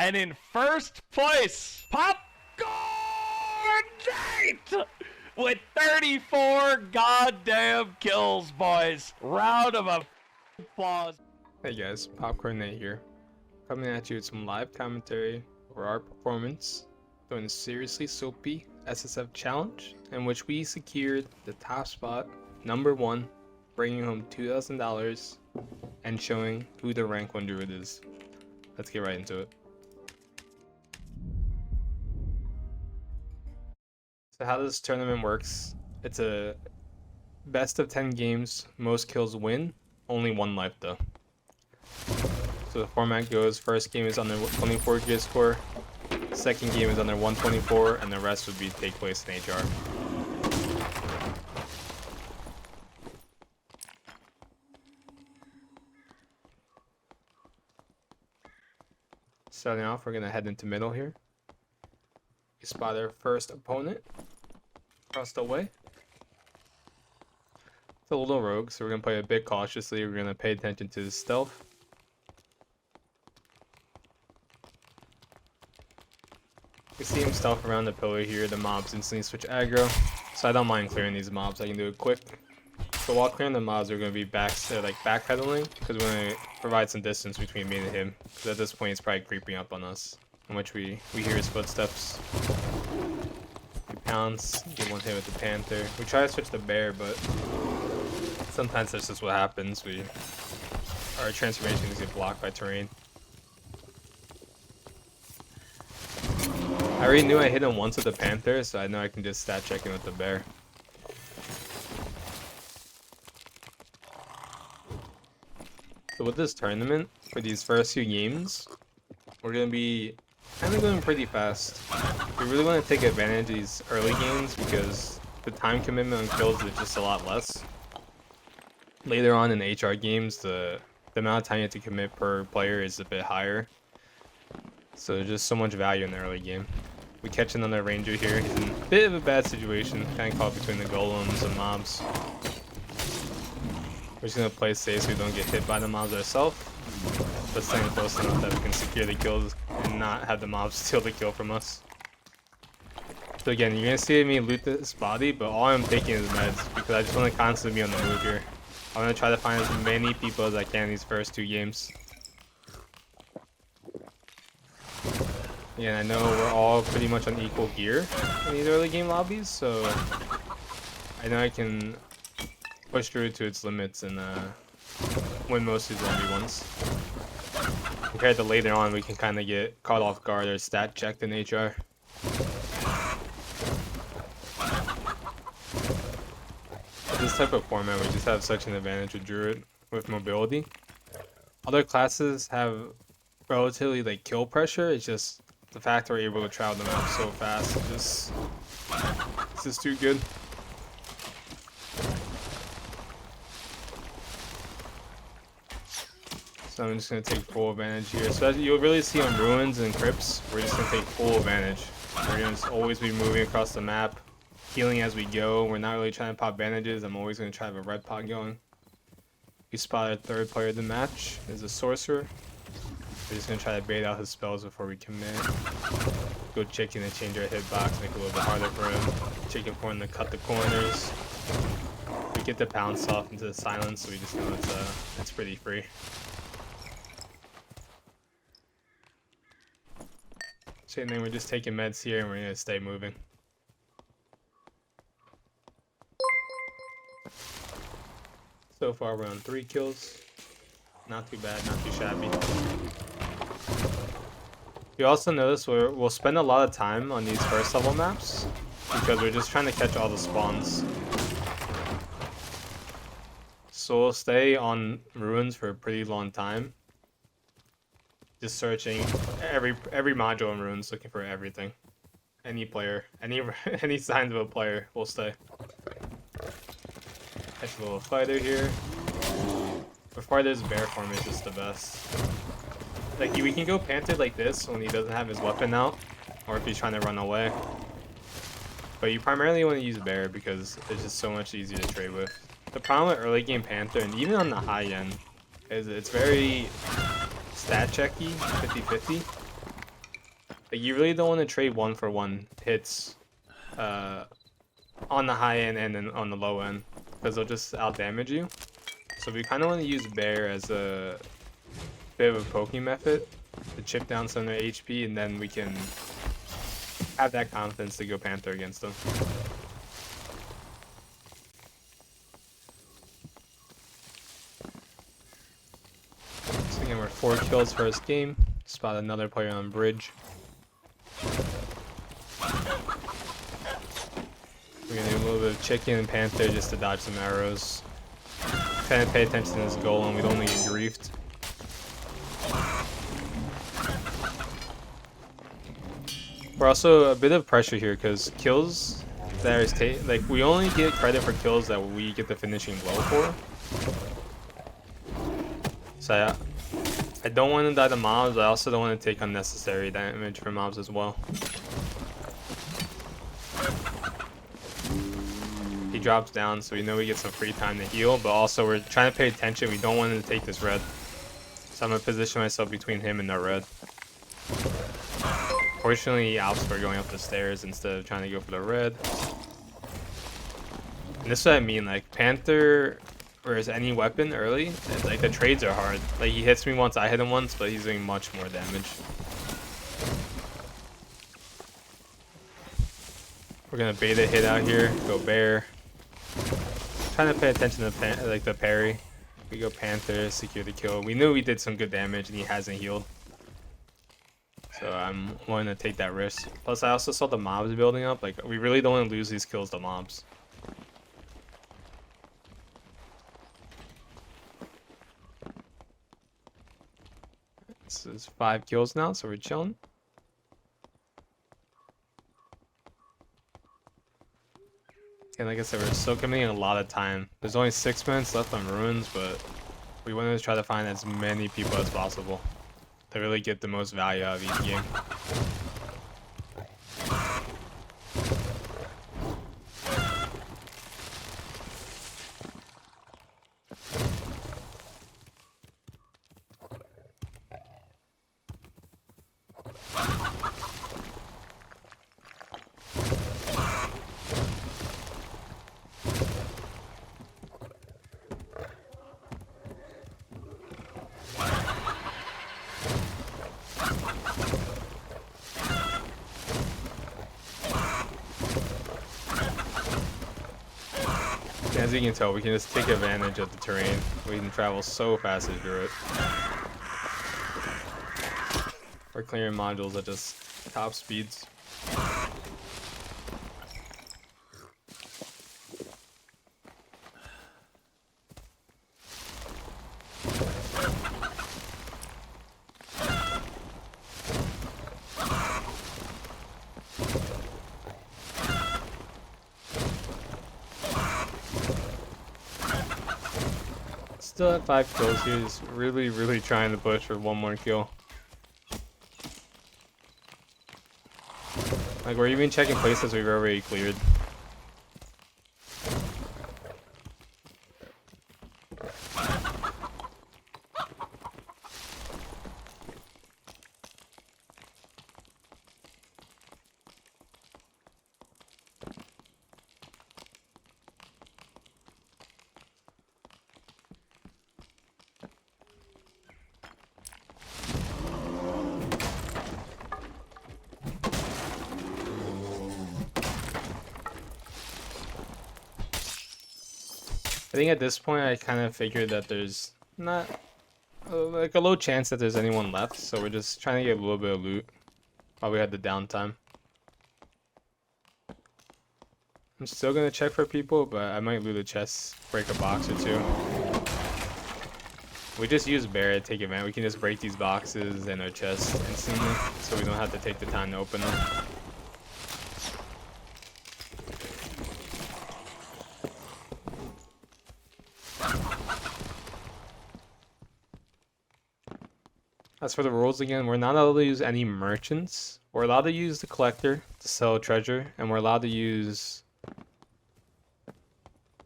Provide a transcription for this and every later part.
And in first place, Popcornnate with 34 goddamn kills, boys. Round of applause. Hey guys, Popcornnate here, coming at you with some live commentary over our performance during the Seriously Soapy SSF Challenge, in which we secured the top spot, #1, bringing home $2,000 and showing who the rank 1 druid is. Let's get right into it. So how this tournament works, it's a best of 10 games, most kills win, only 1 life though. So the format goes, first game is on their 24 gear score, second game is on their 124, and the rest would be take place in HR. Starting off, we're going to head into middle here. We spot our first opponent across the way. It's a little rogue, so we're going to play a bit cautiously. We're going to pay attention to his stealth. We see him stealth around the pillar here. The mobs instantly switch aggro, so I don't mind clearing these mobs. I can do it quick. So while clearing the mobs, we're going to be backpedaling, because we're going to provide some distance between me and him. Because at this point, he's probably creeping up on us, in which we hear his footsteps. We pounce, get one hit with the panther. We try to switch the bear, but sometimes that's just what happens. Our transformations get blocked by terrain. I already knew I hit him once with the panther, so I know I can just stat check him with the bear. So with this tournament, for these first few games, we're going to be kind of going pretty fast. We really want to take advantage of these early games because the time commitment on kills is just a lot less. Later on in the HR games, the amount of time you have to commit per player is a bit higher. So there's just so much value in the early game. We catch another ranger here. He's in a bit of a bad situation, kind of caught between the golems and mobs. We're just going to play safe so we don't get hit by the mobs ourselves, but staying close enough that we can secure the kills and not have the mobs steal the kill from us. So again, you're going to see me loot this body, but all I'm taking is meds because I just want to constantly be on the move here. I'm going to try to find as many people as I can in these first 2 games. Yeah, I know we're all pretty much on equal gear in these early game lobbies, so I know I can push through to its limits and win most of these 1v1s. Compared to later on, we can kind of get caught off guard or stat checked in HR. With this type of format, we just have such an advantage with Druid with mobility. Other classes have relatively kill pressure. It's just the fact we're able to travel them out so fast. It's just too good. So I'm just going to take full advantage here. So as you'll really see on ruins and crypts, we're just going to take full advantage. We're going to always be moving across the map, healing as we go. We're not really trying to pop bandages. I'm always going to try to have a red pot going. We spot our 3rd player of the match. Is a sorcerer. We're just going to try to bait out his spells before we commit. Go chicken and change our hitbox, make it a little bit harder for him. Chicken for him to cut the corners. We get the pounce off into the silence, so we just know it's pretty free. Same thing, we're just taking meds here and we're going to stay moving. So far we're on 3 kills. Not too bad, not too shabby. You also notice we'll spend a lot of time on these first level maps because we're just trying to catch all the spawns. So we'll stay on ruins for a pretty long time. Just searching every module in ruins, looking for everything. Any player, any signs of a player will stay. Catch a little fighter here. Before there's bear form is just the best. We can go panther like this when he doesn't have his weapon out, or if he's trying to run away. But you primarily want to use bear because it's just so much easier to trade with. The problem with early game panther, and even on the high end, is it's very stat checky, 50-50. Like, you really don't want to trade 1-for-1 hits on the high end and then on the low end, because they'll just out damage you. So we kind of want to use bear as a bit of a poking method to chip down some of their HP, and then we can have that confidence to go panther against them. So again, we're 4 kills first game. Spot another player on bridge. We're gonna do a little bit of chicken and panther just to dodge some arrows. Kind of pay attention to this golem, we don't want to get griefed. We're also a bit of pressure here because kills that are like, we only get credit for kills that we get the finishing blow for. So I don't want to die to mobs, but I also don't want to take unnecessary damage from mobs as well. He drops down, so we know we get some free time to heal, but also we're trying to pay attention. We don't want him to take this red. So I'm going to position myself between him and the red. Fortunately, he opts for going up the stairs instead of trying to go for the red. And this is what I mean, like, Panther, whereas any weapon early, like, the trades are hard. Like, he hits me once, I hit him once, but he's doing much more damage. We're going to beta hit out here, go bear. Trying to pay attention to like the parry. We go panther, secure the kill. We knew we did some good damage and he hasn't healed. So I'm wanting to take that risk. Plus I also saw the mobs building up. Like, we really don't want to lose these kills to mobs. This is 5 kills now, so we're chilling. And like I said, we're still committing a lot of time. There's only 6 minutes left on ruins, but we want to try to find as many people as possible to really get the most value out of each game. As you can tell, we can just take advantage of the terrain. We can travel so fast through it. We're clearing modules at just top speeds. Still at 5 kills here, just really trying to push for 1 more kill. Like, we're even checking places we've already cleared. I think at this point I kind of figured that there's not like a low chance that there's anyone left, so we're just trying to get a little bit of loot while we had the downtime. I'm still gonna check for people, but I might loot a chest, break a box or 2. We just use bear to take advantage. We can just break these boxes and our chests instantly, so we don't have to take the time to open them. As for the rules again, we're not allowed to use any merchants. We're allowed to use the collector to sell treasure, and we're allowed to use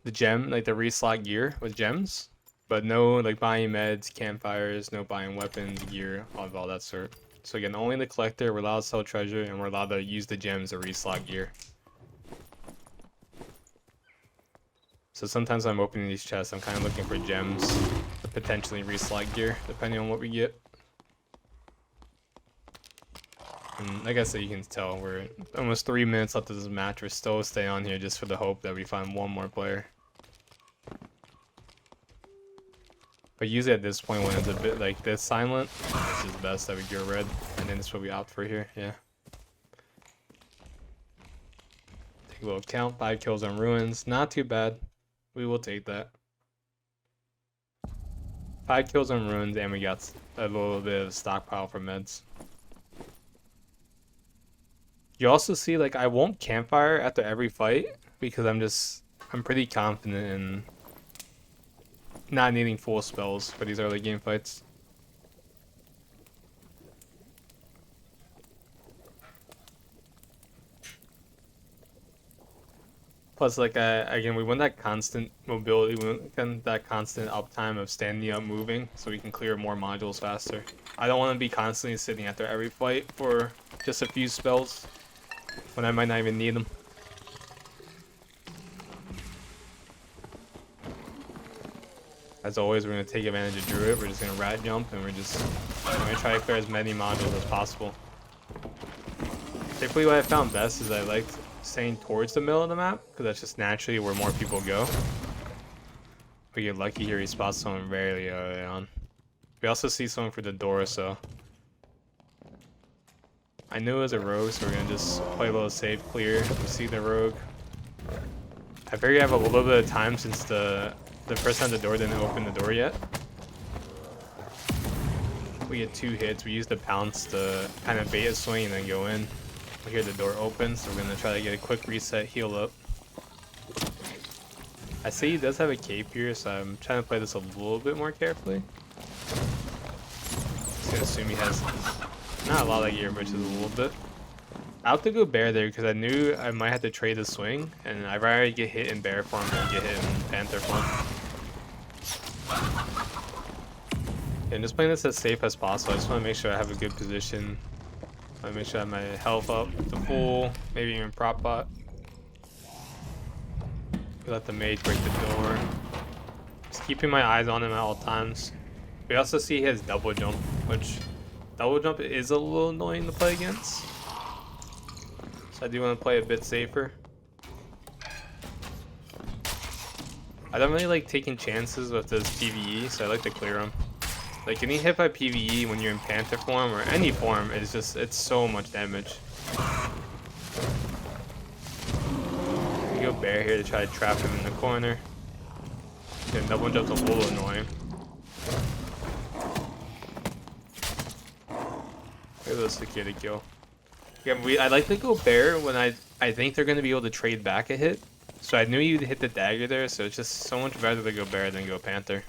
the gem, like the reslot gear with gems, but no like buying meds, campfires, no buying weapons, gear, all that sort. So again, only the collector, we're allowed to sell treasure, and we're allowed to use the gems to reslot gear. So sometimes I'm opening these chests, I'm kind of looking for gems to potentially reslot gear, depending on what we get. And like I said, you can tell we're almost 3 minutes left of this match. We're still staying on here just for the hope that we find one more player. But usually at this point when it's a bit like this silent, it's just best that we go red. And then that's what we opt for here, yeah. Take a little count, 5 kills on ruins. Not too bad. We will take that. 5 kills on ruins and we got a little bit of stockpile for meds. You also see, like, I won't campfire after every fight because I'm pretty confident in not needing full spells for these early game fights. Plus, like, again, we want that constant mobility, we want that constant uptime of standing up, moving, so we can clear more modules faster. I don't want to be constantly sitting after every fight for just a few spells when I might not even need them. As always, we're going to take advantage of Druid. We're just going to rat jump and we're going to try to clear as many modules as possible. Typically what I found best is I liked staying towards the middle of the map because that's just naturally where more people go. We get lucky here, he spots someone very early on. We also see someone for the door, so I knew it was a rogue, so we're going to just play a little safe clear. We see the rogue. I figure I have a little bit of time since the person at the door didn't open the door yet. We get 2 hits. We use the pounce to kind of bait a swing and then go in. We hear the door open, so we're going to try to get a quick reset, heal up. I see he does have a cape here, so I'm trying to play this a little bit more carefully. Just going to assume he has not a lot of gear, but just a little bit. I have to go bear there because I knew I might have to trade the swing, and I'd rather get hit in bear form than get hit in panther form. And just playing this as safe as possible. I just want to make sure I have a good position. I want to make sure I have my health up to full, maybe even prop bot. Let the mage break the door. Just keeping my eyes on him at all times. We also see he has double jump, which double jump is a little annoying to play against. So I do want to play a bit safer. I don't really like taking chances with this PvE, so I like to clear them. Like getting hit by PvE when you're in panther form or any form is just, it's so much damage. We go bear here to try to trap him in the corner. Yeah, double jump's a little annoying. Look at this security kill. Yeah, I like to go bear when I think they're gonna be able to trade back a hit. So I knew you'd hit the dagger there, so it's just so much better to go bear than go panther.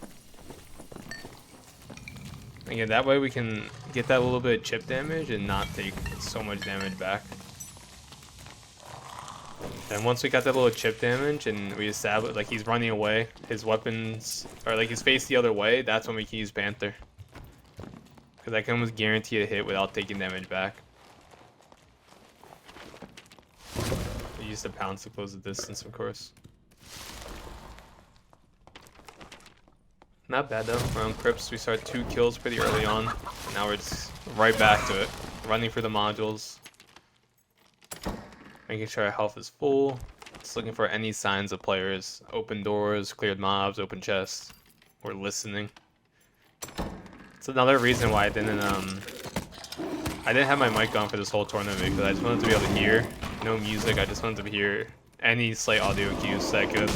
Again, that way we can get that little bit of chip damage and not take so much damage back. And once we got that little chip damage and we established, like, he's running away, his weapons, or like his face the other way, that's when we can use panther. Because I can almost guarantee a hit without taking damage back. We use the pounce to close the distance, of course. Not bad though. We're on Crips. We start 2 kills pretty early on. Now we're just right back to it. Running for the modules. Making sure our health is full. Just looking for any signs of players. Open doors, cleared mobs, open chests. We're listening. It's another reason why I didn't have my mic on for this whole tournament because I just wanted to be able to hear. No music, I just wanted to hear any slight audio cues that I could.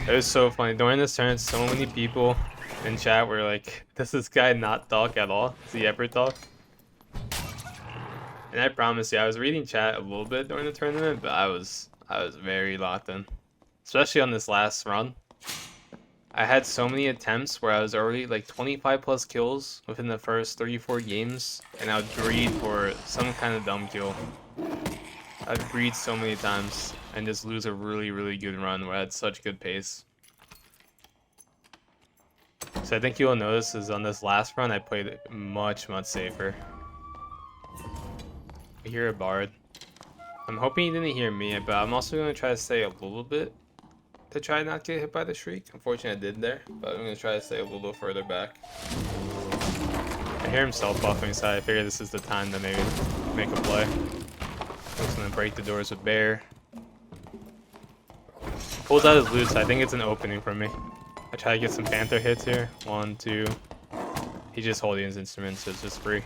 It was so funny. During this turn, so many people in chat were like, does this guy not talk at all? Does he ever talk? And I promise you, I was reading chat a little bit during the tournament, but I was very locked in. Especially on this last run. I had so many attempts where I was already like 25 plus kills within the first 3-4 games, and I would breed for some kind of dumb kill. I'd breed so many times and just lose a really, really good run where I had such good pace. So I think you'll notice is on this last run I played it much safer. I hear a bard. I'm hoping he didn't hear me, but I'm also going to try to stay a little bit to try not to get hit by the shriek. Unfortunately I did there, but I'm going to try to stay a little further back. I hear him self-buffing, so I figure this is the time to maybe make a play. I'm just going to break the doors with Bear. Pulls out his loot, so I think it's an opening for me. I try to get some Panther hits here. 1, 2. He's just holding his instruments, so it's just free.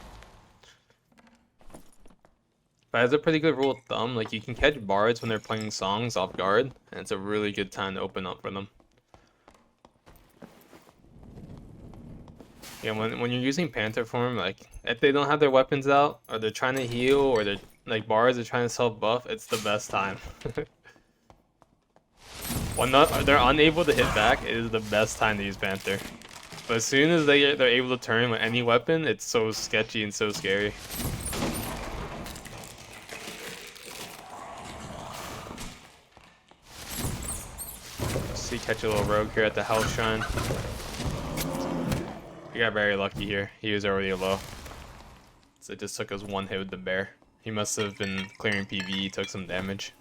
But as a pretty good rule of thumb, like you can catch bards when they're playing songs off guard, and it's a really good time to open up for them. Yeah, when you're using Panther form, like if they don't have their weapons out, or they're trying to heal, or they're like bards are trying to self-buff, it's the best time. When they're unable to hit back, it is the best time to use Panther. But as soon as they're able to turn with any weapon, it's so sketchy and so scary. See, catch a little rogue here at the health shrine. We got very lucky here. He was already low. So it just took us one hit with the bear. He must have been clearing PvE, took some damage.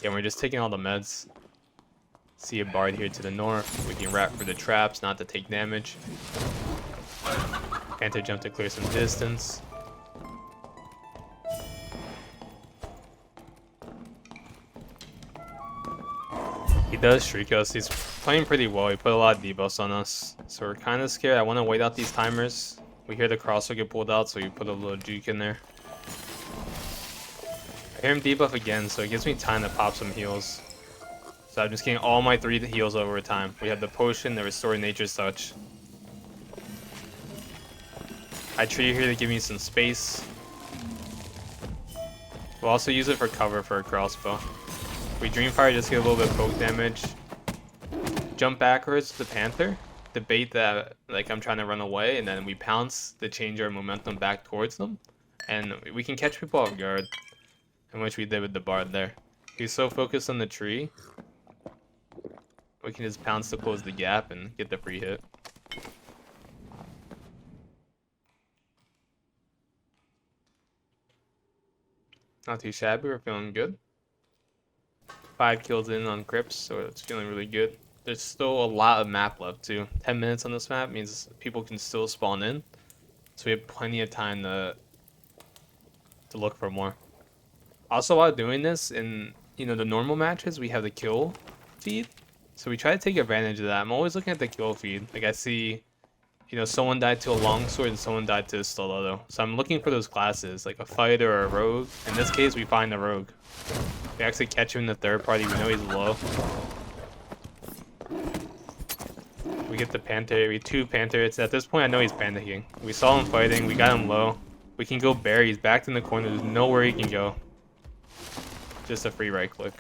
Yeah, we're just taking all the meds. See a bard here to the north. We can wrap for the traps, not to take damage. Panther jump to clear some distance. He does shriek us. He's playing pretty well. He put a lot of debuffs on us. So we're kind of scared. I want to wait out these timers. We hear the crossbow get pulled out, so we put a little juke in there. I hear him debuff again, so it gives me time to pop some heals. So I'm just getting all my 3 heals over time. We have the potion, the restore nature's touch. I tree here to give me some space. We'll also use it for cover for a crossbow. We Dreamfire, just get a little bit of poke damage. Jump backwards to the Panther to bait that like I'm trying to run away, and then we pounce to change our momentum back towards them. And we can catch people off guard, in which we did with the bard there. He's so focused on the tree. We can just pounce to close the gap and get the free hit. Not too shabby, we're feeling good. 5 kills in on Crips, so it's feeling really good. There's still a lot of map left too. 10 minutes on this map means people can still spawn in. So we have plenty of time to look for more. Also, while doing this, in the normal matches, we have the kill feed. So we try to take advantage of that. I'm always looking at the kill feed. Like I see, someone died to a longsword and someone died to a stiletto. So I'm looking for those classes, like a fighter or a rogue. In this case, we find the rogue. We actually catch him in the third party. We know he's low. We get the Panther. We 2 Panthers. At this point, I know he's panicking. We saw him fighting. We got him low. We can go bear. He's backed in the corner. There's nowhere he can go. Just a free right click.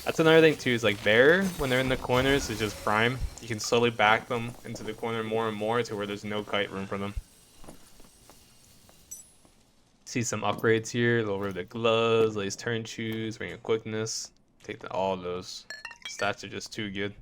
That's another thing too, is like bear, when they're in the corners, is just prime. You can slowly back them into the corner more and more to where there's no kite room for them. See some upgrades here, a little bit of the gloves, lace turn shoes, ring of quickness. Take all those. Stats are just too good.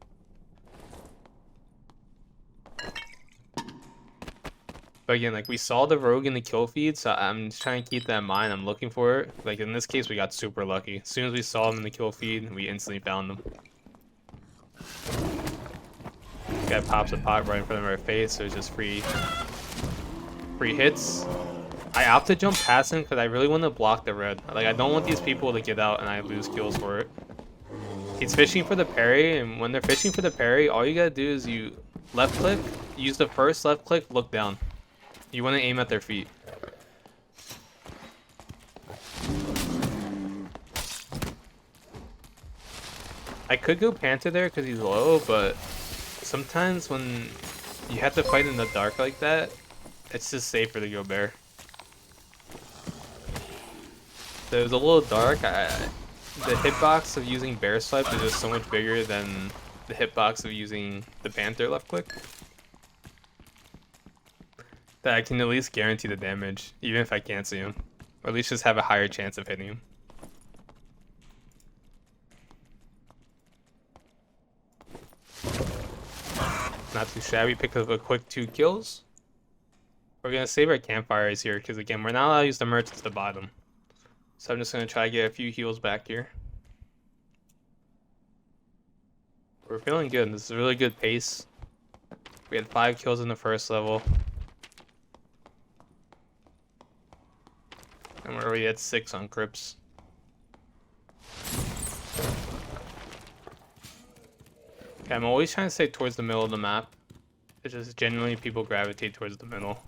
But again, like we saw the rogue in the kill feed, so I'm just trying to keep that in mind. I'm looking for it. Like in this case, we got super lucky. As soon as we saw him in the kill feed, we instantly found him. This guy pops a pot right in front of our face, so it's just free hits. I opt to jump past him because I really want to block the red. Like I don't want these people to get out and I lose kills for it. He's fishing for the parry, and when they're fishing for the parry, all you gotta do is you left click, use the first left click, look down. You want to aim at their feet. I could go Panther there because he's low, but sometimes when you have to fight in the dark like that, it's just safer to go bear. So it was a little dark. The hitbox of using bear swipe is just so much bigger than the hitbox of using the Panther left click. That I can at least guarantee the damage, even if I can't see him. Or at least just have a higher chance of hitting him. not too shabby. Pick up a quick 2 kills. We're gonna save our campfires here because again, we're not allowed to use the merch at the bottom. So I'm just gonna try to get a few heals back here. We're feeling good. This is a really good pace. We had 5 kills in the first level. And we're already at 6 on Crips. Okay, I'm always trying to stay towards the middle of the map. It's just generally people gravitate towards the middle.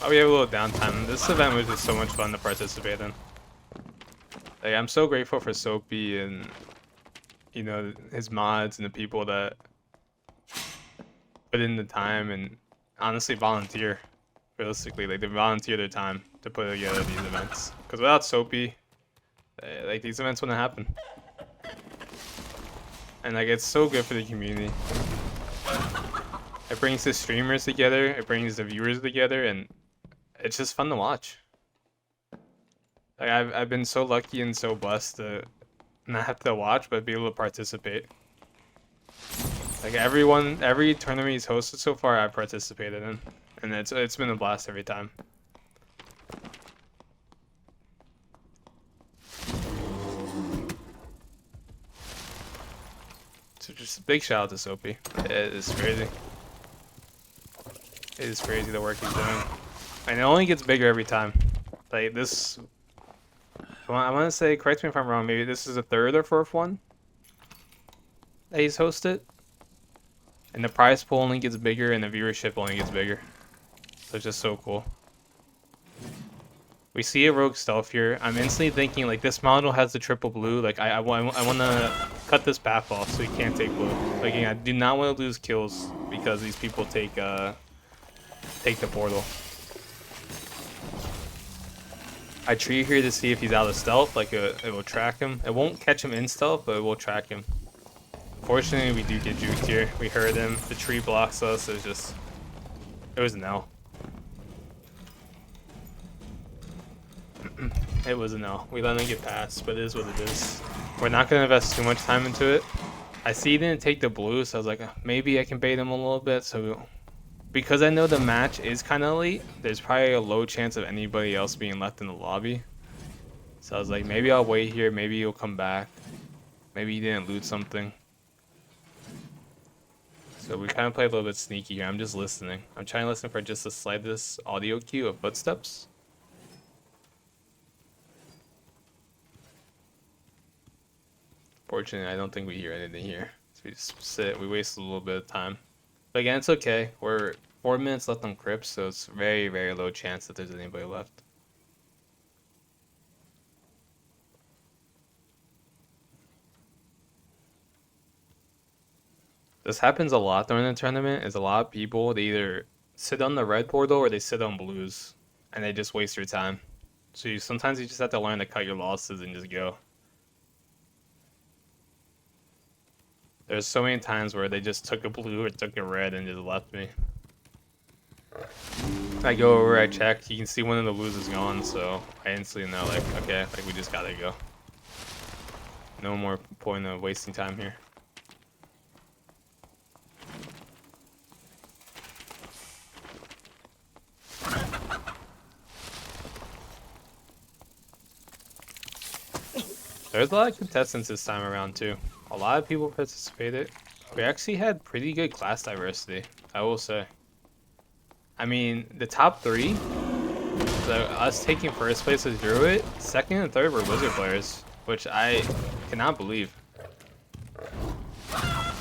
Oh, we have a little downtime. This event was just so much fun to participate in. Like, I'm so grateful for Soapy and, you know, his mods and the people that put in the time and honestly volunteer. Realistically, like, they volunteer their time to put together these events. Because without Soapy, like, these events wouldn't happen. And, like, it's so good for the community. It brings the streamers together, it brings the viewers together, and it's just fun to watch. Like, I've been so lucky and so blessed to not have to watch, but be able to participate. Like, every tournament he's hosted so far, I've participated in. And it's been a blast every time. So just a big shout out to Soapy. It is crazy. It is crazy the work he's doing. And it only gets bigger every time. Like this, I want to say, correct me if I'm wrong, maybe this is the 3rd or 4th one that he's hosted. And the prize pool only gets bigger and the viewership only gets bigger. So it's just so cool. We see a rogue stealth here. I'm instantly thinking, like, this model has the triple blue. Like, I want to cut this path off so he can't take blue. Like, again, I do not want to lose kills because these people take the portal. I tree here to see if he's out of stealth. Like, it will track him. It won't catch him in stealth, but it will track him. Fortunately, we do get juked here. We heard him. The tree blocks us. It was an L. It was an L. We let him get past, but it is what it is. We're not going to invest too much time into it. I see he didn't take the blue, so I was like, maybe I can bait him a little bit. So, because I know the match is kind of late, there's probably a low chance of anybody else being left in the lobby. So I was like, maybe I'll wait here. Maybe he'll come back. Maybe he didn't loot something. So we kind of play a little bit sneaky here. I'm just listening. I'm trying to listen for just the slightest audio cue of footsteps. Fortunately, I don't think we hear anything here. So we just sit. We waste a little bit of time. But again, it's okay. We're 4 minutes left on Crips, so it's very, very low chance that there's anybody left. This happens a lot during the tournament. Is a lot of people, they either sit on the red portal or they sit on blues, and they just waste your time. So sometimes you just have to learn to cut your losses and just go. There's so many times where they just took a blue or took a red and just left me. I go over, I check, you can see one of the blues is gone, so I instantly know, like, okay, like, we just gotta go. No more point of wasting time here. There's a lot of contestants this time around too. A lot of people participated. We actually had pretty good class diversity, I will say. I mean, the top 3, so us taking first place as Druid, 2nd and 3rd were Wizard players, which I cannot believe.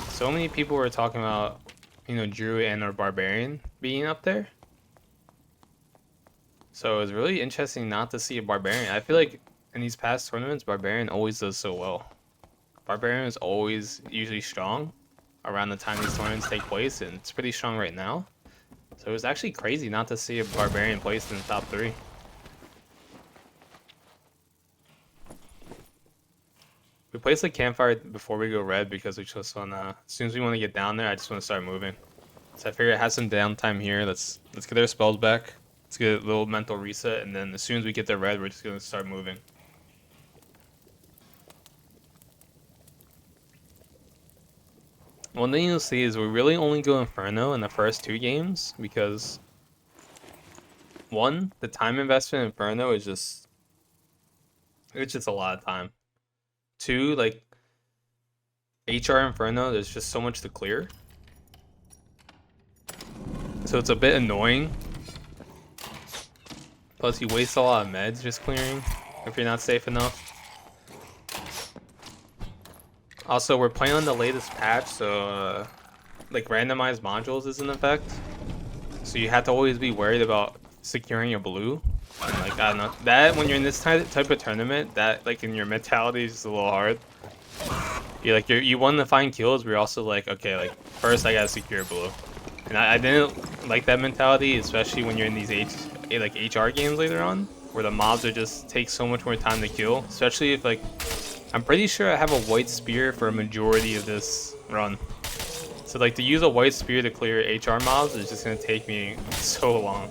So many people were talking about, you know, Druid and or Barbarian being up there. So it was really interesting not to see a Barbarian. I feel like in these past tournaments, Barbarian always does so well. Barbarian is always usually strong around the time these tournaments take place, and it's pretty strong right now. So it was actually crazy not to see a Barbarian placed in the top 3. We placed the campfire before we go red because we just want to, as soon as we want to get down there, I just want to start moving. So I figured I have some downtime here. Let's get our spells back. Let's get a little mental reset, and then as soon as we get the red, we're just gonna start moving. One thing you'll see is we really only go Inferno in the first 2 games because 1, the time investment in Inferno is just a lot of time. 2, like HR Inferno, there's just so much to clear. So it's a bit annoying. Plus you waste a lot of meds just clearing if you're not safe enough. Also, we're playing on the latest patch, so like randomized modules is in effect. So you have to always be worried about securing a blue. And, like, I don't know, that when you're in this type of tournament, that like in your mentality is just a little hard. You want to find kills, but you're also like, okay, like first I gotta secure blue. And I didn't like that mentality, especially when you're in these HR games later on, where the mobs are just take so much more time to kill. Especially if like, I'm pretty sure I have a white spear for a majority of this run. So like to use a white spear to clear HR mobs is just gonna take me so long.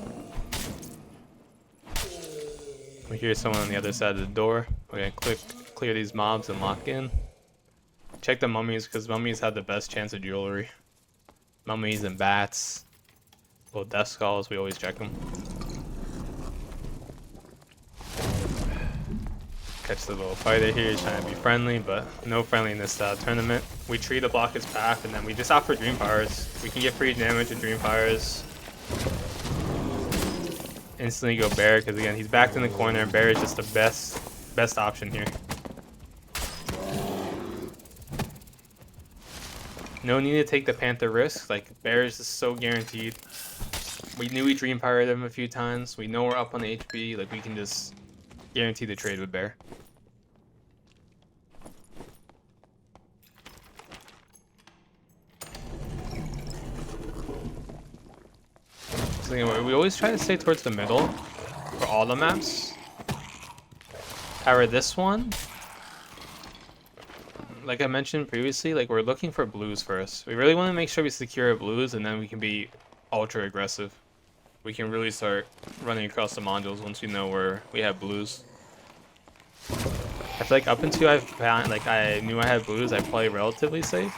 We hear someone on the other side of the door. We're gonna clear these mobs and lock in. Check the mummies because mummies have the best chance of jewelry. Mummies and bats. Little death skulls, we always check them. Catch the little fighter here, he's trying to be friendly, but no friendliness tournament. We tree to block his path, and then we just opt for Dreamfires. We can get free damage with Dreamfires. Instantly go Bear, because again, he's backed in the corner. Bear is just the best option here. No need to take the Panther risk, like Bear is just so guaranteed. We knew we Dreamfired him a few times. We know we're up on the HP, like we can just guarantee the trade with Bear. So anyway, we always try to stay towards the middle for all the maps. However, this one, like I mentioned previously, like we're looking for blues first. We really want to make sure we secure blues, and then we can be ultra aggressive. We can really start running across the modules once we know where we have blues. I feel like up until I knew I had blues, I play relatively safe.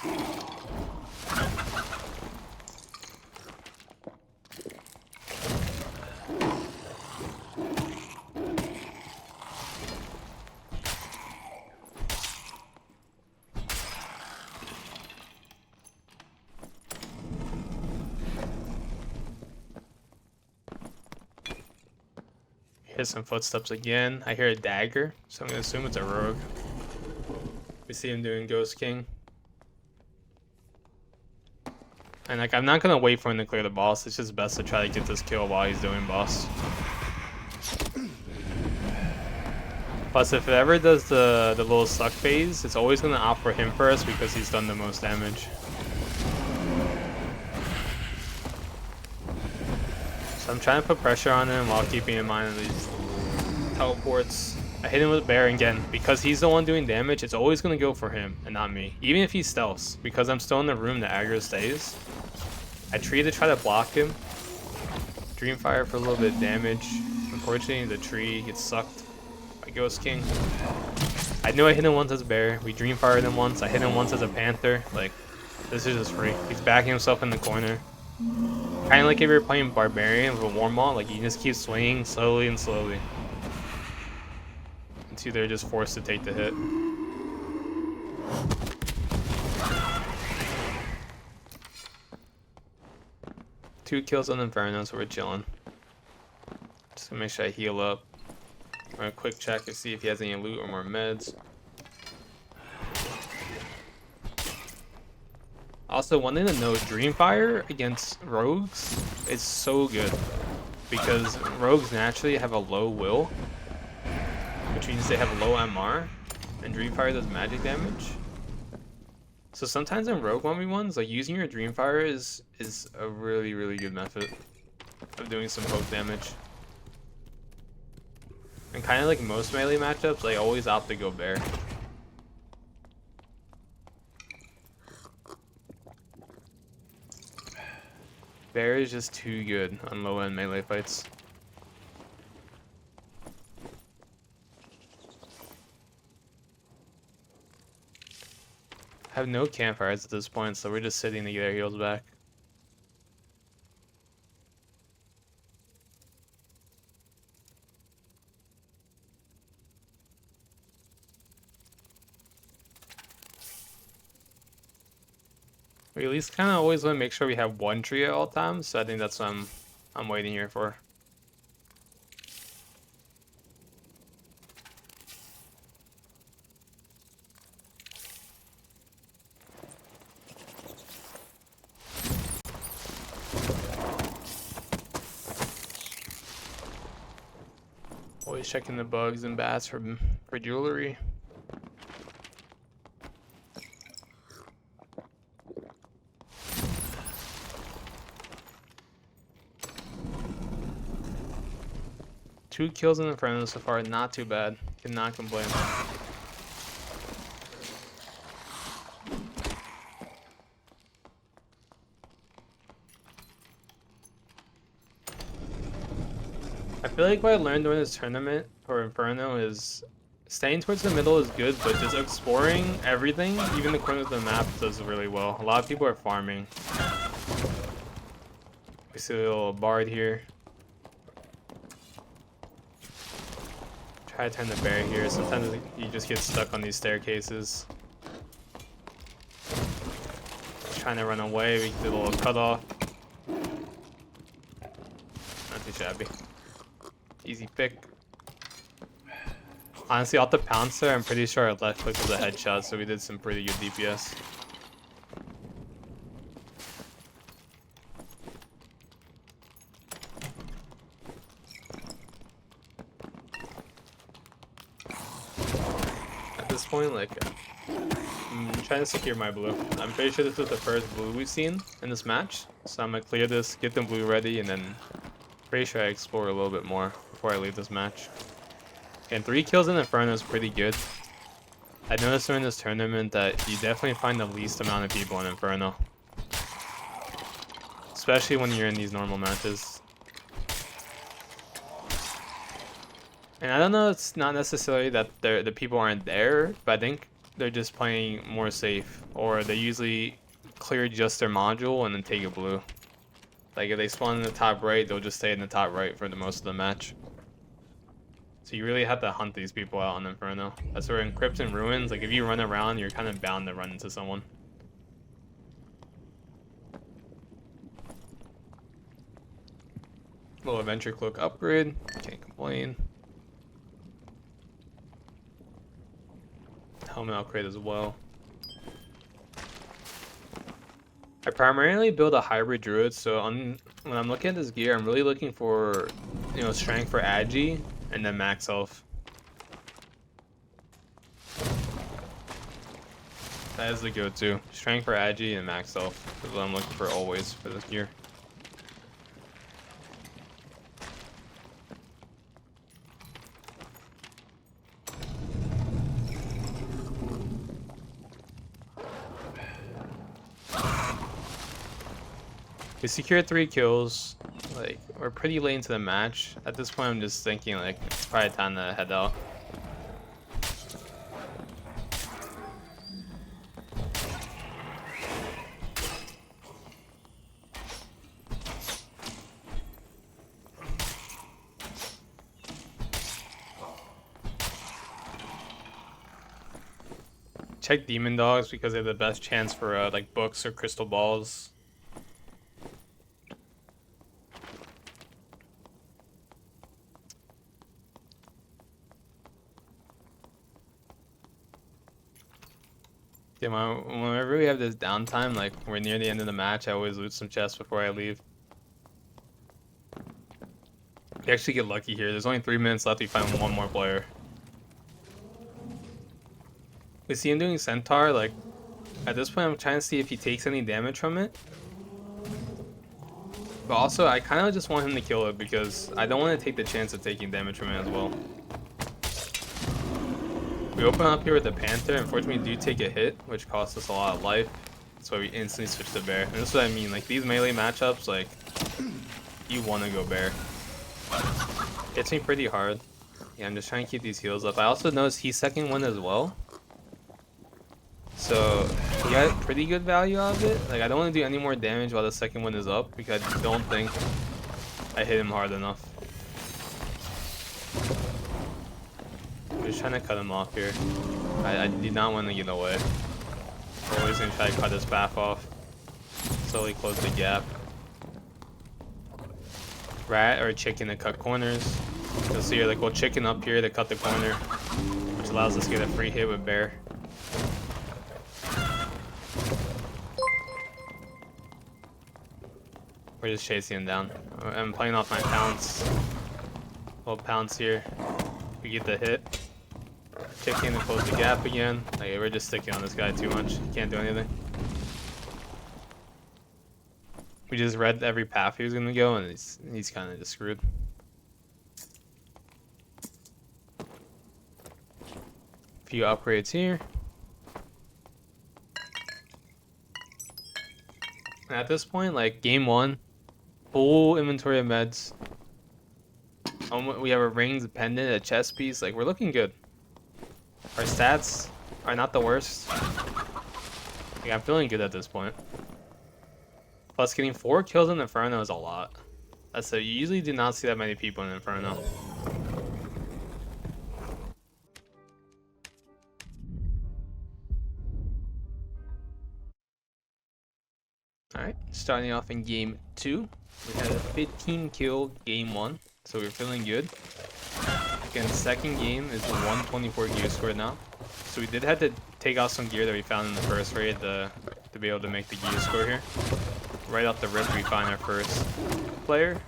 Hear some footsteps again. I hear a dagger, so I'm gonna assume it's a rogue. We see him doing Ghost King. And like, I'm not gonna wait for him to clear the boss. It's just best to try to get this kill while he's doing boss. Plus, if it ever does the little suck phase, it's always gonna opt for him first because he's done the most damage. So I'm trying to put pressure on him while keeping in mind these teleports. I hit him with Bear again. Because he's the one doing damage, it's always going to go for him and not me. Even if he stealths. Because I'm still in the room, the aggro stays. I tree to try to block him. Dreamfire for a little bit of damage. Unfortunately, the tree gets sucked by Ghost King. I knew I hit him once as Bear. We Dreamfired him once. I hit him once as a Panther. Like, this is just free. He's backing himself in the corner. Kind of like if you're playing Barbarian with a Warmaw, like you just keep swinging slowly and slowly until they're just forced to take the hit. Two kills on Inferno, so we're chilling. Just to make sure I heal up. I'm gonna quick check to see if he has any loot or more meds. Also, one thing to note, Dreamfire against rogues is so good because rogues naturally have a low will, which means they have low MR, and Dreamfire does magic damage. So sometimes in rogue 1v1s, like using your Dreamfire is a really good method of doing some poke damage. And kind of like most melee matchups, I always opt to go Bear. Bear is just too good on low-end melee fights. have no campfires at this point, so we're just sitting to get our heals back. We at least kind of always want to make sure we have one tree at all times, so I think that's what I'm waiting here for. Always checking the bugs and bats for jewelry. Two kills in Inferno so far, not too bad. Cannot complain. I feel like what I learned during this tournament for Inferno is staying towards the middle is good, but just exploring everything, even the corners of the map, does really well. A lot of people are farming. We see a little bard here. Try to turn the bear here. Sometimes you just get stuck on these staircases. Trying to run away, we did a little cutoff. Not too shabby. Easy pick. Honestly, off the pouncer, I'm pretty sure our left click was a headshot, so we did some pretty good DPS. At this point, like, I'm trying to secure my blue. I'm pretty sure this is the first blue we've seen in this match, so I'm gonna clear this, get the blue ready, and then pretty sure I explore a little bit more before I leave this match. And 3 kills in Inferno is pretty good. I noticed during this tournament that you definitely find the least amount of people in Inferno. Especially when you're in these normal matches. And I don't know, it's not necessarily that the people aren't there, but I think they're just playing more safe. Or they usually clear just their module and then take a blue. Like if they spawn in the top right, they'll just stay in the top right for the most of the match. So you really have to hunt these people out on Inferno. That's where in Crypt and Ruins, like if you run around, you're kind of bound to run into someone. Little Adventure Cloak upgrade, can't complain. Helmet upgrade as well. I primarily build a hybrid druid, so when I'm looking at this gear, I'm really looking for, you know, strength for agi and then max health. That is the go-to. Strength for agi and max health is what I'm looking for always for this gear. We secured 3 kills. Like, we're pretty late into the match. At this point, I'm just thinking, like, it's probably time to head out. Check Demon Dogs because they have the best chance for, like, books or crystal balls. Yeah, whenever we have this downtime, like we're near the end of the match, I always loot some chests before I leave. You actually get lucky here. There's only 3 minutes left. We find one more player. We see him doing Centaur. Like at this point, I'm trying to see if he takes any damage from it. But also, I kind of just want him to kill it because I don't want to take the chance of taking damage from it as well. We open up here with the Panther. Unfortunately, we do take a hit, which costs us a lot of life. That's why we instantly switch to Bear. And this is what I mean. Like, these melee matchups, like, you want to go Bear. Hits me pretty hard. Yeah, I'm just trying to keep these heals up. I also noticed he's second one as well. So he got pretty good value out of it. Like, I don't want to do any more damage while the second one is up because I don't think I hit him hard enough. I'm just trying to cut him off here. I did not want to get away. We're always going to try to cut his path off. Slowly close the gap. Rat or chicken to cut corners. You'll see here, like, we'll chicken up here to cut the corner, which allows us to get a free hit with bear. We're just chasing him down. I'm playing off my pounce. Little pounce here. We get the hit. Chicken to close the gap again. Like, we're just sticking on this guy too much. Can't do anything. We just read every path he was gonna go, and he's kind of just screwed. Few upgrades here. And at this point, like, game 1, full inventory of meds. We have a rings, a pendant, a chest piece. Like, we're looking good. Our stats are not the worst. Like, I'm feeling good at this point. Plus, getting 4 kills in Inferno is a lot. You usually do not see that many people in Inferno. Alright, starting off in game 2. We had a 15 kill game 1, so we're feeling good. Again, second game is a 124 gear score now. So we did have to take off some gear that we found in the first raid to be able to make the gear score here. Right off the rip, we find our first player.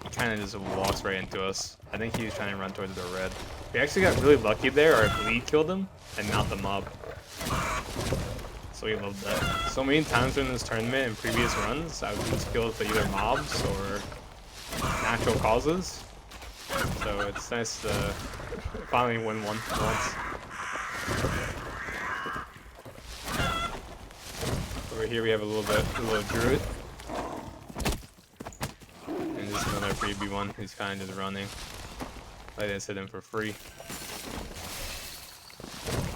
He kind of just walks right into us. I think he was trying to run towards the red. We actually got really lucky there. Our bleed killed him and not the mob. So we love that. So many times during this tournament and previous runs, I would lose kills to either mobs or natural causes. So it's nice to finally win one once. Over here we have a little druid. And this is another freebie one. He's kind of just running. I just hit him for free.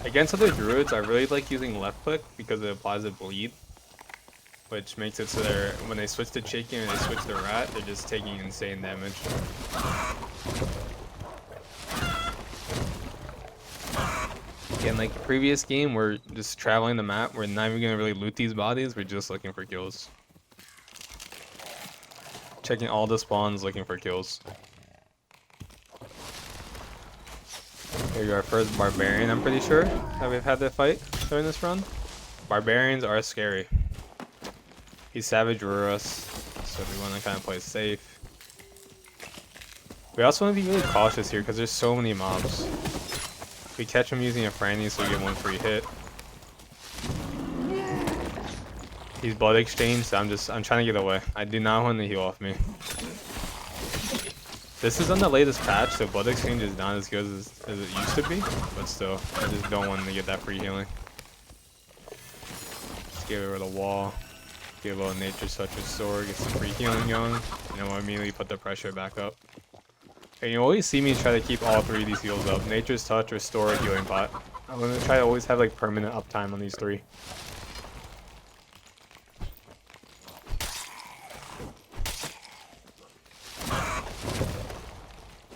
Against other druids, I really like using left click because it applies a bleed, which makes it so when they switch to chicken and they switch to rat, they're just taking insane damage. Again, like the previous game, we're just traveling the map. We're not even gonna really loot these bodies. We're just looking for kills. Checking all the spawns, looking for kills. Here's our first barbarian, I'm pretty sure, that we've had to fight during this run. Barbarians are scary. He's Savage Ruras, so we want to kind of play safe. We also want to be really cautious here because there's so many mobs. We catch him using a Franny, so we get one free hit. He's blood exchange, so I'm trying to get away. I do not want to heal off me. This is on the latest patch, so blood exchange is not as good as it used to be, but still, I just don't want to get that free healing. Let's get rid of the wall, get a little Nature's Touch Restore, get some free healing going, and then we'll immediately put the pressure back up. And you always see me try to keep all 3 of these heals up: Nature's Touch, Restore, Healing Pot. I'm gonna try to always have like permanent uptime on these 3.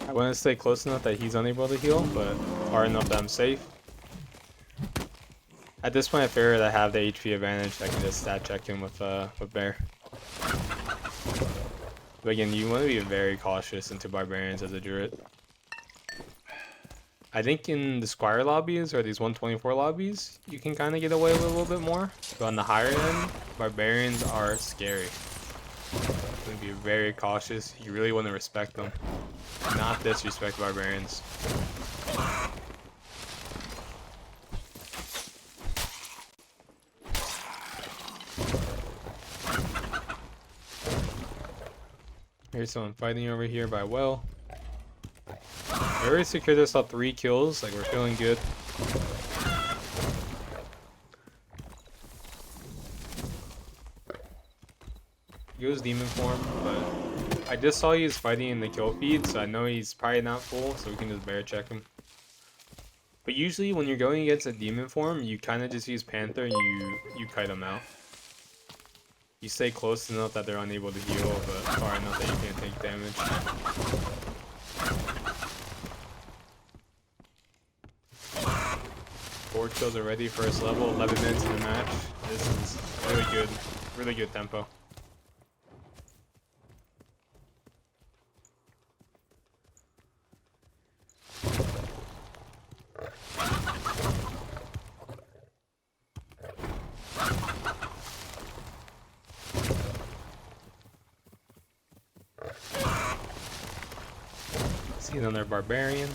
I want to stay close enough that he's unable to heal, but far enough that I'm safe. At this point, I figured I have the HP advantage. I can just stat check him with Bear. But again, you want to be very cautious into barbarians as a druid. I think in the Squire lobbies or these 124 lobbies, you can kind of get away with a little bit more. But on the higher end, barbarians are scary. You be very cautious. You really want to respect them. Not disrespect barbarians. Here's someone fighting over here by well. We already secured us all 3 kills. Like, we're feeling good. He goes demon form, but I just saw he was fighting in the kill feed, so I know he's probably not full, so we can just bear check him. But usually when you're going against a demon form, you kind of just use Panther and you kite them out. You stay close enough that they're unable to heal, but far enough that you can't take damage. Four kills already, first level, 11 minutes in the match. This is really good tempo. See another barbarian.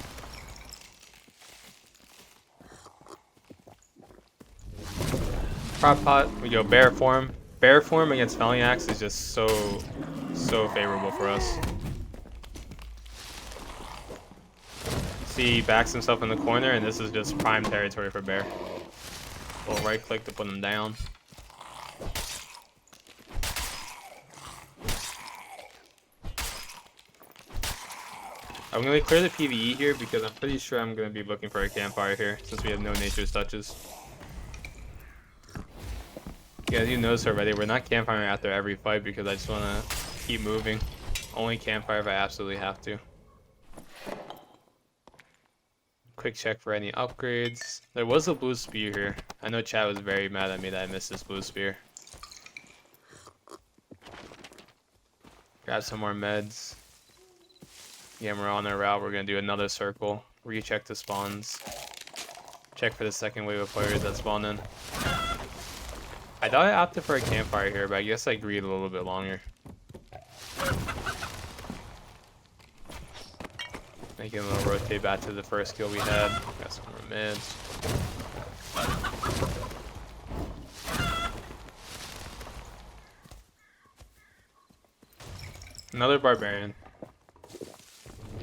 Prop pot, we go bear form. Bear form against Felling Axe is just so favorable for us. See, he backs himself in the corner, and this is just prime territory for bear. We'll right click to put him down. I'm gonna clear the PvE here because I'm pretty sure I'm gonna be looking for a campfire here since we have no nature's touches. Yeah, as you noticed already, we're not campfiring after every fight because I just want to keep moving. Only campfire if I absolutely have to. Quick check for any upgrades. There was a blue spear here. I know chat was very mad at me that I missed this blue spear. Grab some more meds. Yeah, we're on our route. We're going to do another circle. Recheck the spawns. Check for the second wave of players that spawn in. I thought I opted for a campfire here, but I guess I agreed a little bit longer. Making a little rotate back to the first kill we had. Got some more mids. Another barbarian.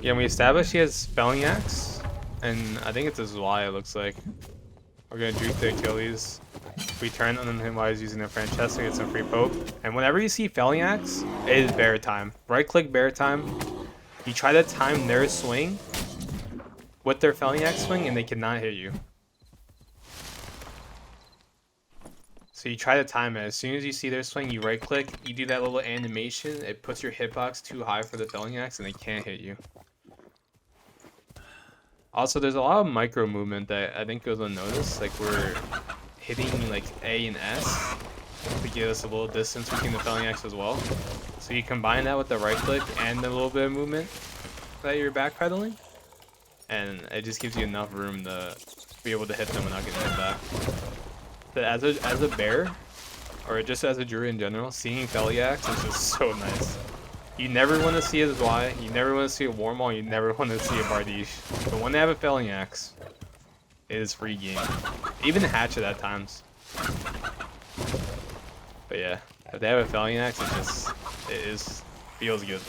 Yeah, we established he has Felling Axe, and I think it's a Zwei, it looks like. We're gonna juke the Achilles. We turn on him while he's using the Francesca to get some free poke. And whenever you see Felling Axe, it is bear time. Right click bear time. You try to time their swing with their Felling Axe swing, and they cannot hit you. So you try to time it. As soon as you see their swing, you right click, you do that little animation, it puts your hitbox too high for the Felling Axe, and they can't hit you. Also, there's a lot of micro movement that I think goes unnoticed. Like, we're hitting like A and S to give us a little distance between the Felling Axe as well. So you combine that with the right click and the little bit of movement that you're backpedaling, and it just gives you enough room to be able to hit them without getting hit back. But as a bear, or just as a druid in general, seeing Felling Axe is just so nice. You never want to see a Zwei, you never want to see a Warmaul, you never want to see a Bardiche. But when they have a Felling Axe, it is free game. Even Hatchet at times. But yeah, if they have a Felling Axe, feels good.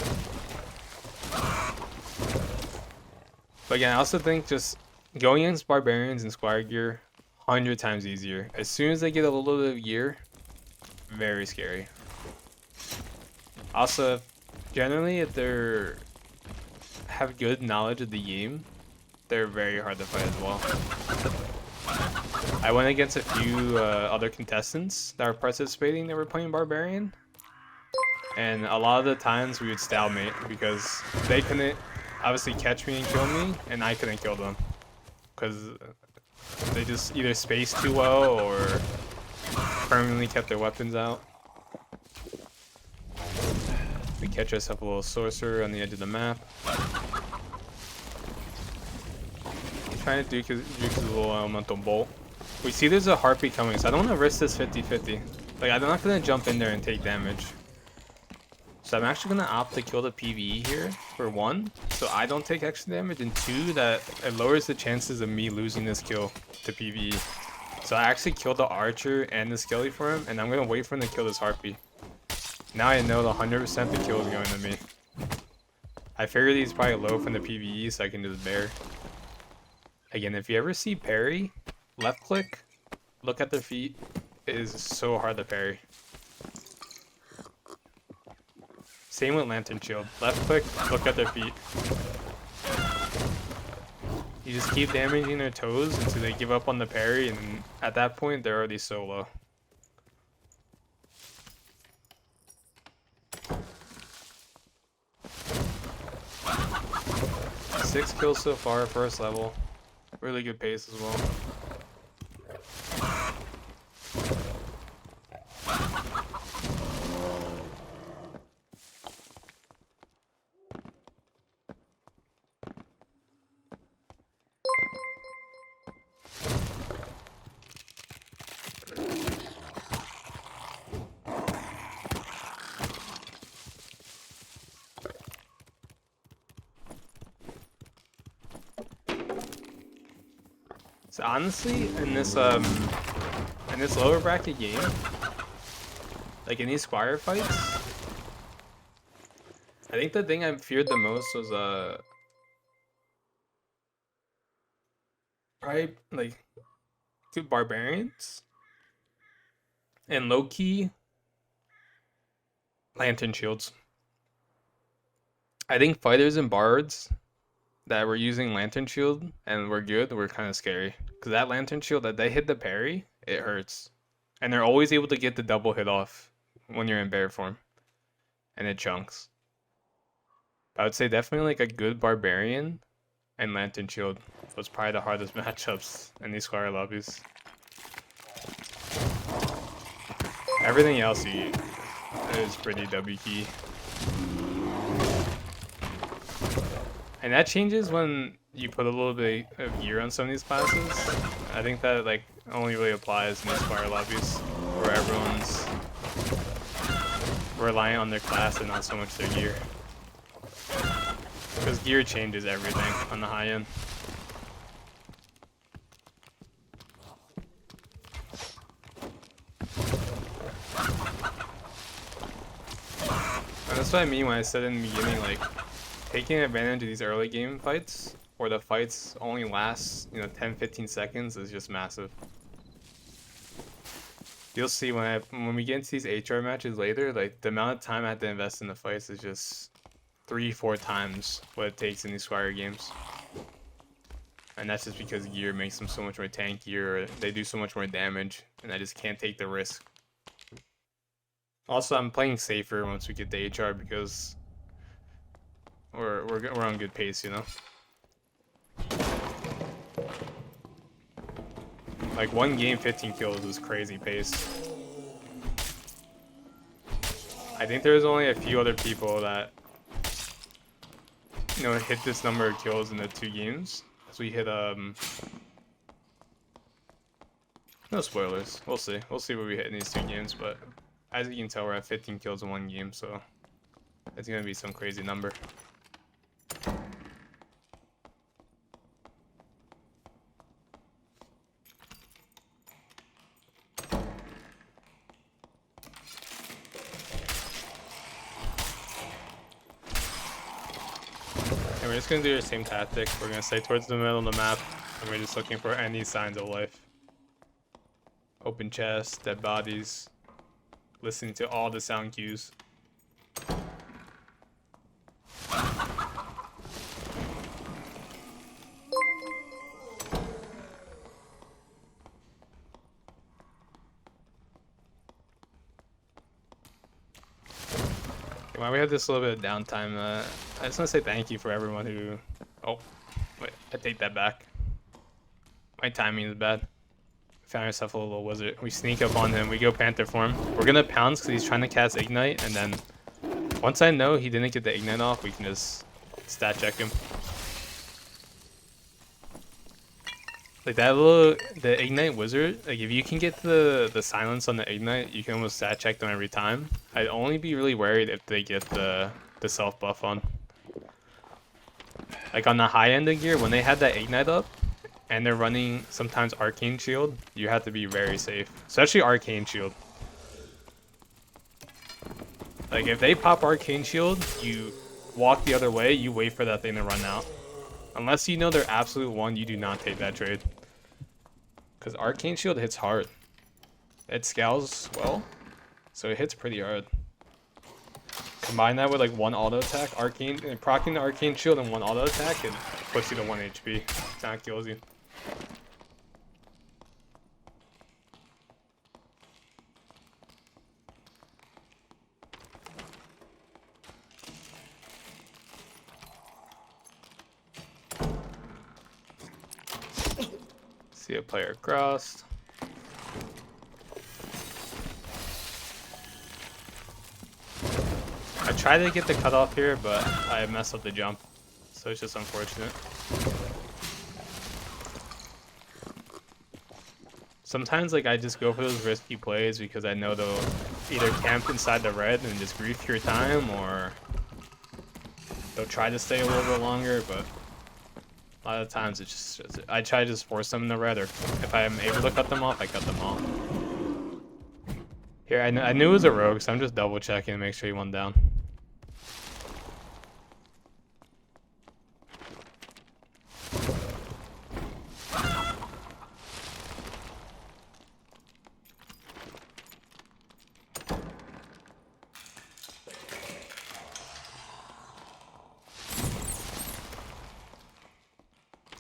But again, I also think just going against Barbarians in Squire gear, 100 times easier. As soon as they get a little bit of gear, very scary. Also, generally, if they have good knowledge of the game, they're very hard to fight as well. I went against a few other contestants that were participating that were playing Barbarian, and a lot of the times we would stalemate because they couldn't obviously catch me and kill me, and I couldn't kill them because they just either spaced too well or permanently kept their weapons out. We catch ourselves a little sorcerer on the edge of the map. Trying to duke his little elemental bolt. We see there's a harpy coming, so I don't want to risk this 50-50. Like, I'm not going to jump in there and take damage. So I'm actually going to opt to kill the PvE here, for one, so I don't take extra damage, and two, that it lowers the chances of me losing this kill to PvE. So I actually killed the archer and the skelly for him, and I'm going to wait for him to kill this harpy. Now I know the 100% the kill is going to me. I figured he's probably low from the PvE, so I can just bear. Again, if you ever see parry, left click, look at their feet. It is so hard to parry. Same with Lantern Shield. Left click, look at their feet. You just keep damaging their toes until they give up on the parry, and at that point, they're already so low. Six kills so far, first level. Really good pace as well. So honestly, in this lower bracket game, like in these squire fights, I think the thing I feared the most was probably like good barbarians and low key lantern shields. I think fighters and bards that were using lantern shield and were good were kind of scary, because that lantern shield, that they hit the parry, it hurts, and they're always able to get the double hit off when you're in bear form, and it chunks. I would say definitely like a good barbarian and lantern shield was probably the hardest matchups in these squire lobbies. Everything else is pretty W key. And that changes when you put a little bit of gear on some of these classes. I think that like only really applies in these squire lobbies where everyone's relying on their class and not so much their gear. Because gear changes everything on the high end. And that's what I mean when I said in the beginning, like, taking advantage of these early game fights, where the fights only last, 10-15 seconds, is just massive. You'll see when we get into these HR matches later, like, the amount of time I have to invest in the fights is just 3-4 times what it takes in these squire games. And that's just because gear makes them so much more tanky, or they do so much more damage, and I just can't take the risk. Also, I'm playing safer once we get to HR because we're on good pace, Like, one game, 15 kills is crazy pace. I think there's only a few other people that, hit this number of kills in the 2 games. So we hit, no spoilers. We'll see. We'll see what we hit in these 2 games, but as you can tell, we're at 15 kills in 1 game, so it's gonna be some crazy number. And we're just gonna do the same tactic. We're gonna stay towards the middle of the map, and we're just looking for any signs of life. Open chests, dead bodies, listening to all the sound cues. While we have this little bit of downtime, I just want to say thank you for everyone who... Oh, wait, I take that back. My timing is bad. Found ourselves a little wizard. We sneak up on him. We go Panther form. We're gonna pounce because he's trying to cast Ignite, and then once I know he didn't get the Ignite off, we can just stat check him. Like the Ignite wizard, like if you can get the silence on the Ignite, you can almost stat check them every time. I'd only be really worried if they get the self buff on. Like on the high end of gear, when they had that Ignite up, and they're running sometimes Arcane Shield, you have to be very safe. Especially Arcane Shield. Like, if they pop Arcane Shield, you walk the other way, you wait for that thing to run out. Unless you know they're absolute one, you do not take that trade. Because Arcane Shield hits hard. It scales well, so it hits pretty hard. Combine that with like one auto attack, proccing the Arcane Shield and one auto attack, and puts you to 1 HP. It's not kills you. See a player crossed. I tried to get the cutoff here, but I messed up the jump. So it's just unfortunate. Sometimes like I just go for those risky plays because I know they'll either camp inside the red and just grief your time, or they'll try to stay a little bit longer, but a lot of times it's just I try to just force them in the red, or if I'm able to cut them off, I cut them off. Here, I knew it was a rogue, so I'm just double checking to make sure he went down.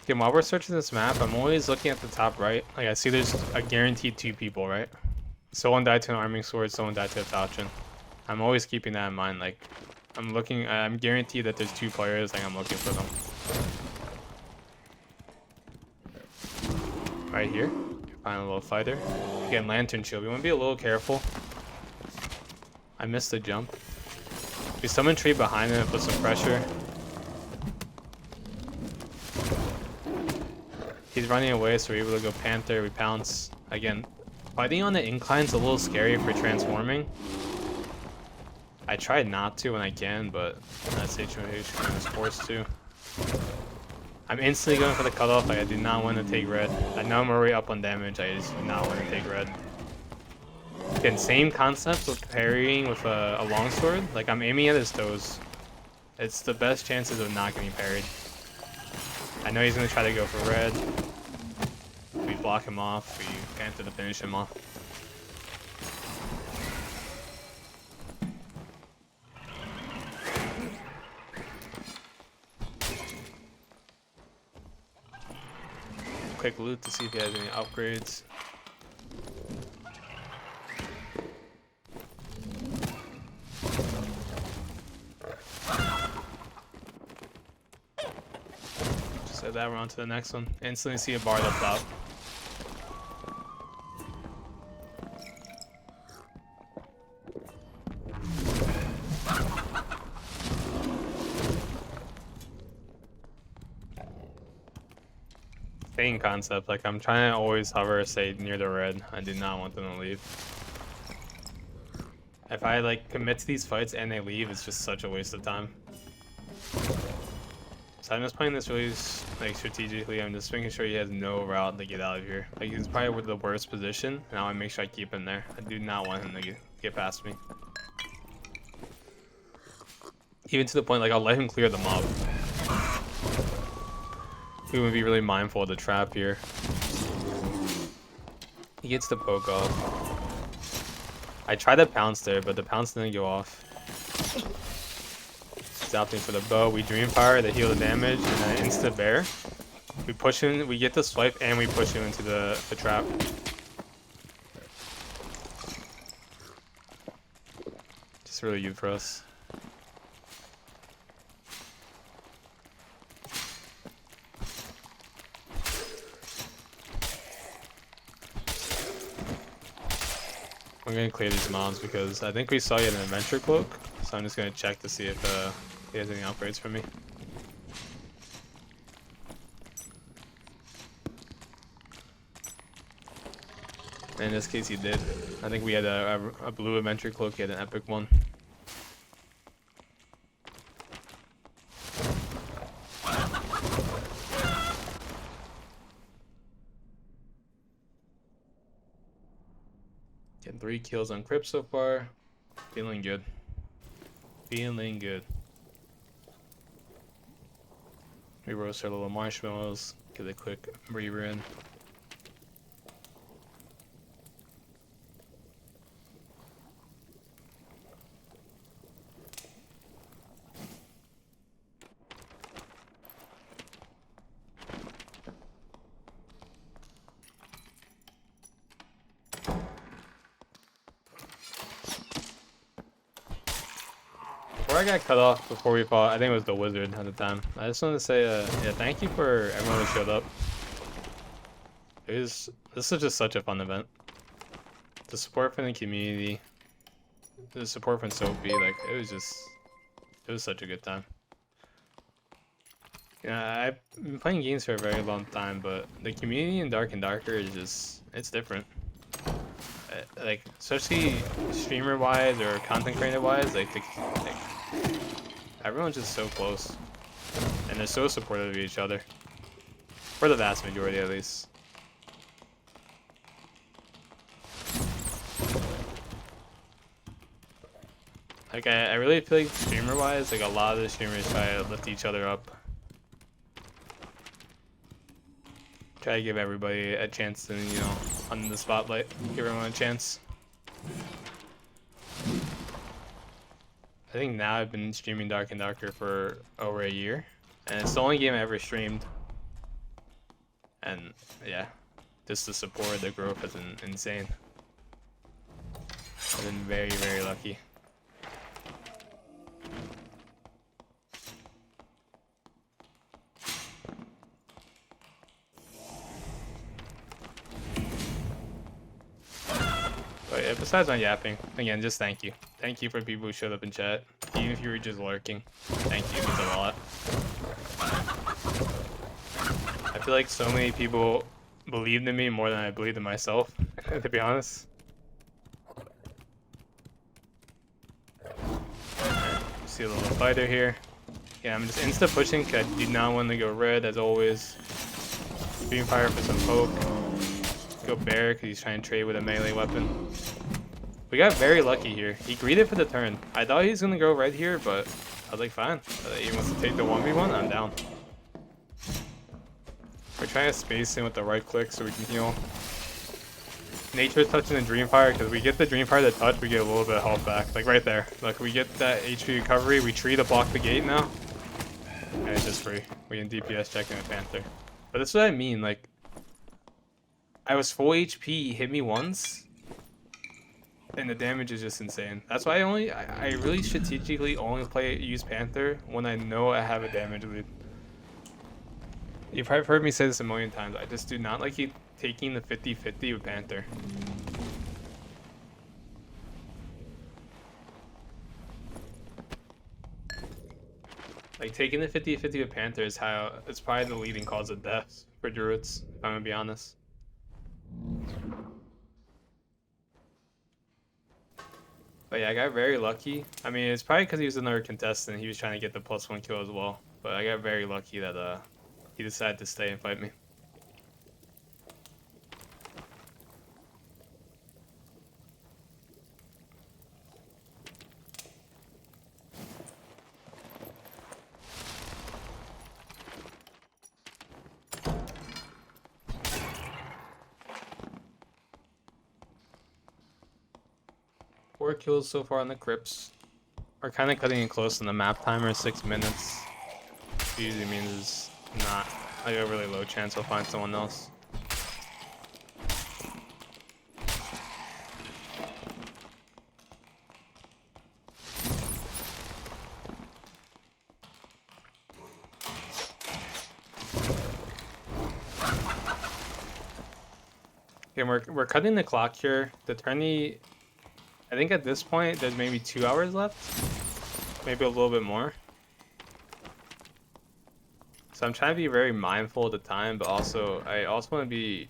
Okay, while we're searching this map, I'm always looking at the top right. Like, I see there's a guaranteed 2 people, right? Someone died to an arming sword, someone died to a falchion. I'm always keeping that in mind. Like, I'm guaranteed that there's 2 players, like, I'm looking for them. Right here, find a little fighter. Again, lantern shield. We want to be a little careful. I missed the jump. We summon tree behind him and put some pressure. He's running away, so we're able to go Panther, we pounce. Again, fighting on the incline's a little scary for transforming. I try not to when I can, but in that situation I was forced to. I'm instantly going for the cutoff, like I do not want to take red. I know I'm already up on damage, I just do not want to take red. Again, same concept with parrying with a longsword. Like, I'm aiming at his toes. It's the best chances of not getting parried. I know he's going to try to go for red. We block him off. We Panther to finish him off. Quick loot to see if he has any upgrades. That we're on to the next one. Instantly see a bar up top. Same concept, like I'm trying to always hover, stay near the red. I do not want them to leave. If I like commit to these fights and they leave, it's just such a waste of time. So I'm just playing this really like strategically. I'm just making sure he has no route to get out of here. Like, he's probably with the worst position, and I want to make sure I keep him there. I do not want him to get past me. Even to the point, like, I'll let him clear the mob. We would be really mindful of the trap here. He gets the poke off. I tried to pounce there, but the pounce didn't go off. Opting for the bow, we dream fire to heal the damage, and then insta bear. We push him, we get the swipe, and we push him into the trap. Just really good for us. I'm gonna clear these mobs because I think we saw you had an adventure cloak, so I'm just gonna check to see if he has any upgrades for me. In this case, he did. I think we had a blue adventure cloak. He had an epic one. Getting 3 kills on Crypt so far. Feeling good. Feeling good. We roast our little marshmallows. Get a quick breather in. before I got cut off, before we fought, I think it was the Wizard at the time. I just wanted to say, yeah, thank you for everyone who showed up. This was just such a fun event. The support from the community, the support from Soapy, like, it was such a good time. Yeah, I've been playing games for a very long time, but the community in Dark and Darker is just, it's different. Like, especially streamer-wise or content creator-wise, like, everyone's just so close. And they're so supportive of each other. For the vast majority, at least. Like, I really feel like streamer-wise, like, a lot of the streamers try to lift each other up. Try to give everybody a chance to, you know, on the spotlight, give everyone a chance. I think now I've been streaming Dark and Darker for over a year, and it's the only game I ever streamed. And yeah, just the support, the growth has been insane. I've been very, very lucky. But yeah, besides my yapping, again, just thank you. Thank you for people who showed up in chat. Even if you were just lurking. Thank you, it means a lot. I feel like so many people believed in me more than I believed in myself, to be honest. See a little fighter here. Yeah, I'm just insta pushing because I do not want to go red as always. Beam fire for some poke. Go bear because he's trying to trade with a melee weapon. We got very lucky here. He greeted for the turn. I thought he was gonna go right here, but I was like, fine. He wants to take the 1v1. I'm down. We're trying to space in with the right click so we can heal. Nature's touching the Dreamfire because we get the Dreamfire to touch, we get a little bit of health back. Like right there. Look, we get that HP recovery. We tree to block the gate now, and it's just free. We can DPS checking with Panther. But that's what I mean. Like, I was full HP, he hit me once, and the damage is just insane. That's why I really strategically only use Panther when I know I have a damage lead. You've probably heard me say this a million times. I just do not like taking the 50-50 with Panther. Like, taking the 50-50 with Panther is it's probably the leading cause of deaths for Druids, if I'm gonna be honest. But yeah, I got very lucky. I mean, it's probably because he was another contestant. He was trying to get the +1 kill as well. But I got very lucky that he decided to stay and fight me. Four kills so far on the Crips. We're kind of cutting it close on the map timer, 6 minutes. Usually means it's not like a really low chance I'll find someone else. Okay, we're cutting the clock here. The tourney, I think at this point there's maybe 2 hours left, maybe a little bit more. So I'm trying to be very mindful of the time, but I also want to be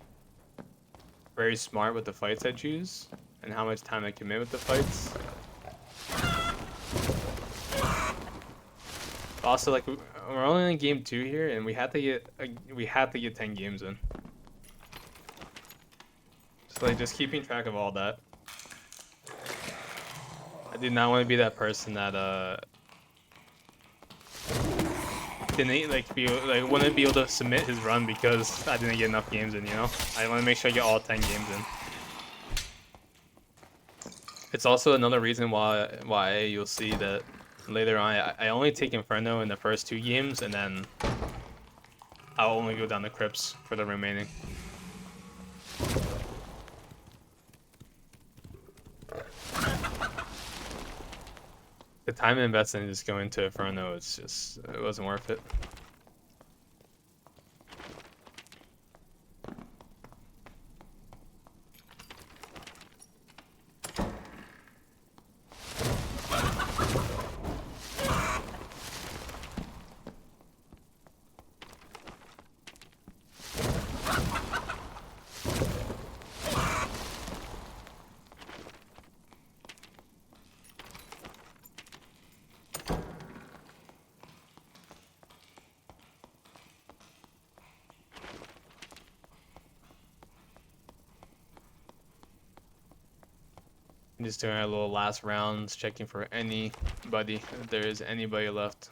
very smart with the fights I choose and how much time I commit with the fights. Also, like, we're only in game 2 here, and we had to get 10 games in. So like, just keeping track of all that. I do not want to be that person that didn't wouldn't be able to submit his run because I didn't get enough games in, you know? I want to make sure I get all 10 games in. It's also another reason why you'll see that later on I only take Inferno in the first 2 games, and then I'll only go down the Crypts for the remaining. The time invested in just going to Inferno, it wasn't worth it. Just doing our little last rounds, checking for anybody, if there is anybody left.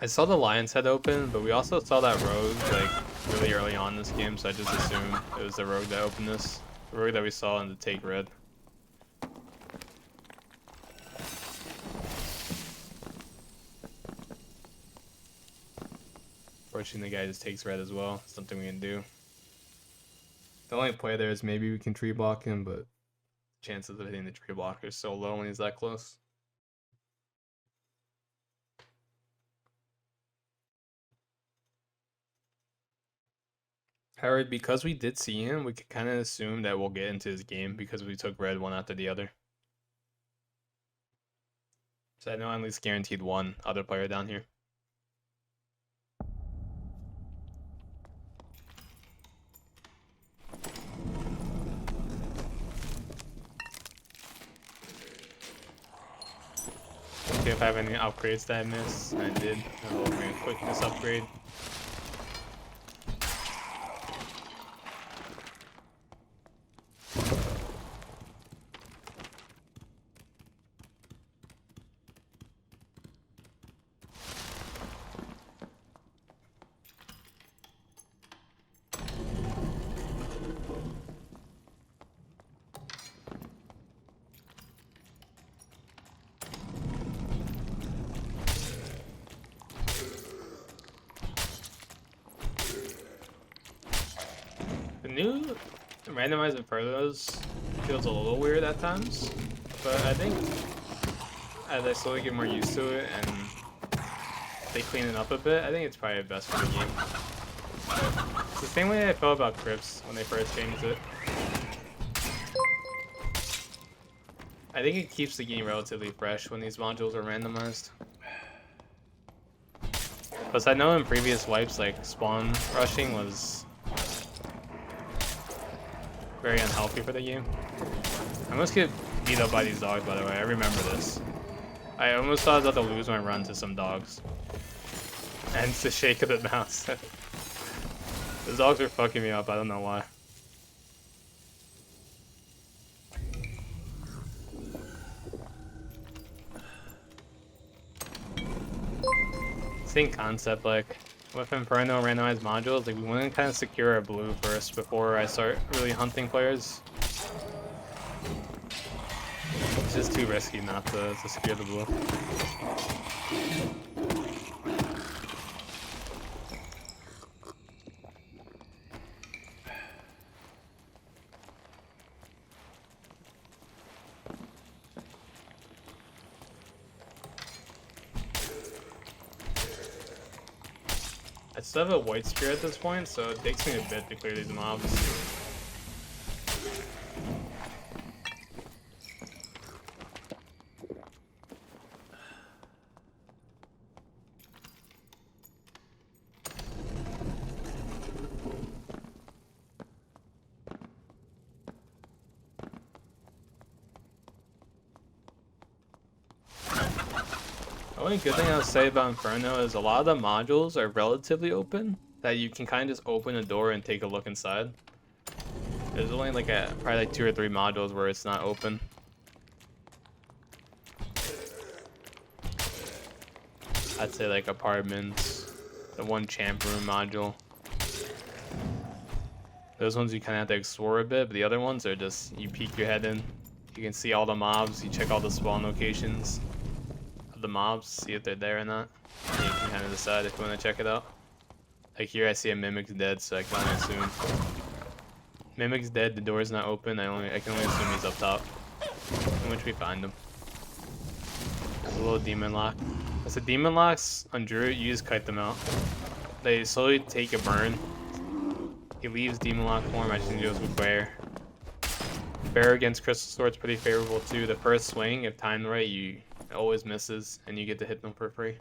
I saw the Lion's Head open, but we also saw that rogue like really early on in this game, so I just assumed it was the rogue that opened this. The rogue that we saw in the take red. Fortunately, the guy just takes red as well. Something we can do. The only play there is maybe we can tree block him, but chances of hitting the tree block are so low when he's that close. However, because we did see him, we could kind of assume that we'll get into his game because we took red one after the other. So I know I'm at least guaranteed one other player down here. Okay, if I have any upgrades that I missed, I did. I'll bring a quickness upgrade. The new randomized Infernos feels a little weird at times, but I think as I slowly get more used to it and they clean it up a bit, I think it's probably best for the game. It's the same way I felt about Crypts when they first changed it. I think it keeps the game relatively fresh when these modules are randomized. Plus I know in previous wipes like spawn rushing was very unhealthy for the game. I almost get beat up by these dogs, by the way. I remember this. I almost thought I was about to lose my run to some dogs. And it's the shake of the mouse. The dogs are fucking me up. I don't know why. Same concept, like with Inferno randomized modules, like we want to kind of secure our blue first before I start really hunting players. It's just too risky not to secure the blue. I still have a white spear at this point, so it takes me a bit to clear these mobs. The only good thing I'll say about Inferno is a lot of the modules are relatively open, that you can kind of just open a door and take a look inside. There's only like probably like 2 or 3 modules where it's not open. I'd say like apartments, the one champ room module. Those ones you kind of have to explore a bit, but the other ones are just, you peek your head in. You can see all the mobs, you check all the spawn locations of the mobs, see if they're there or not. And you can kind of decide if you want to check it out. Like here I see a Mimic's dead, so I can only assume. Mimic's dead, the door's not open, I can only assume he's up top. In which we find him. There's a little demon lock. So demon locks on Druid, you just kite them out. They slowly take a burn. He leaves demon lock form, I just deals with Bear. Bear against Crystal Sword's pretty favorable too. The first swing, if timed right, it always misses, and you get to hit them for free.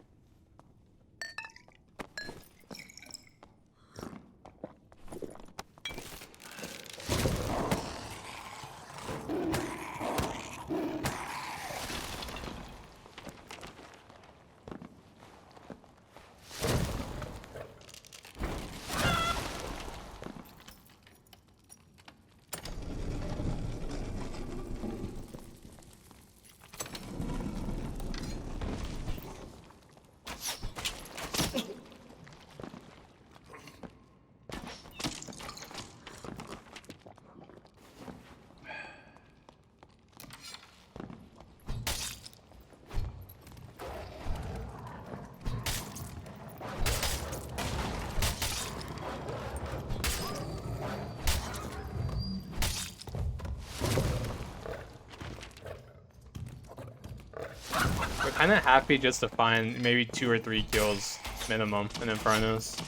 We're kind of happy just to find maybe 2 or 3 kills minimum in Infernos.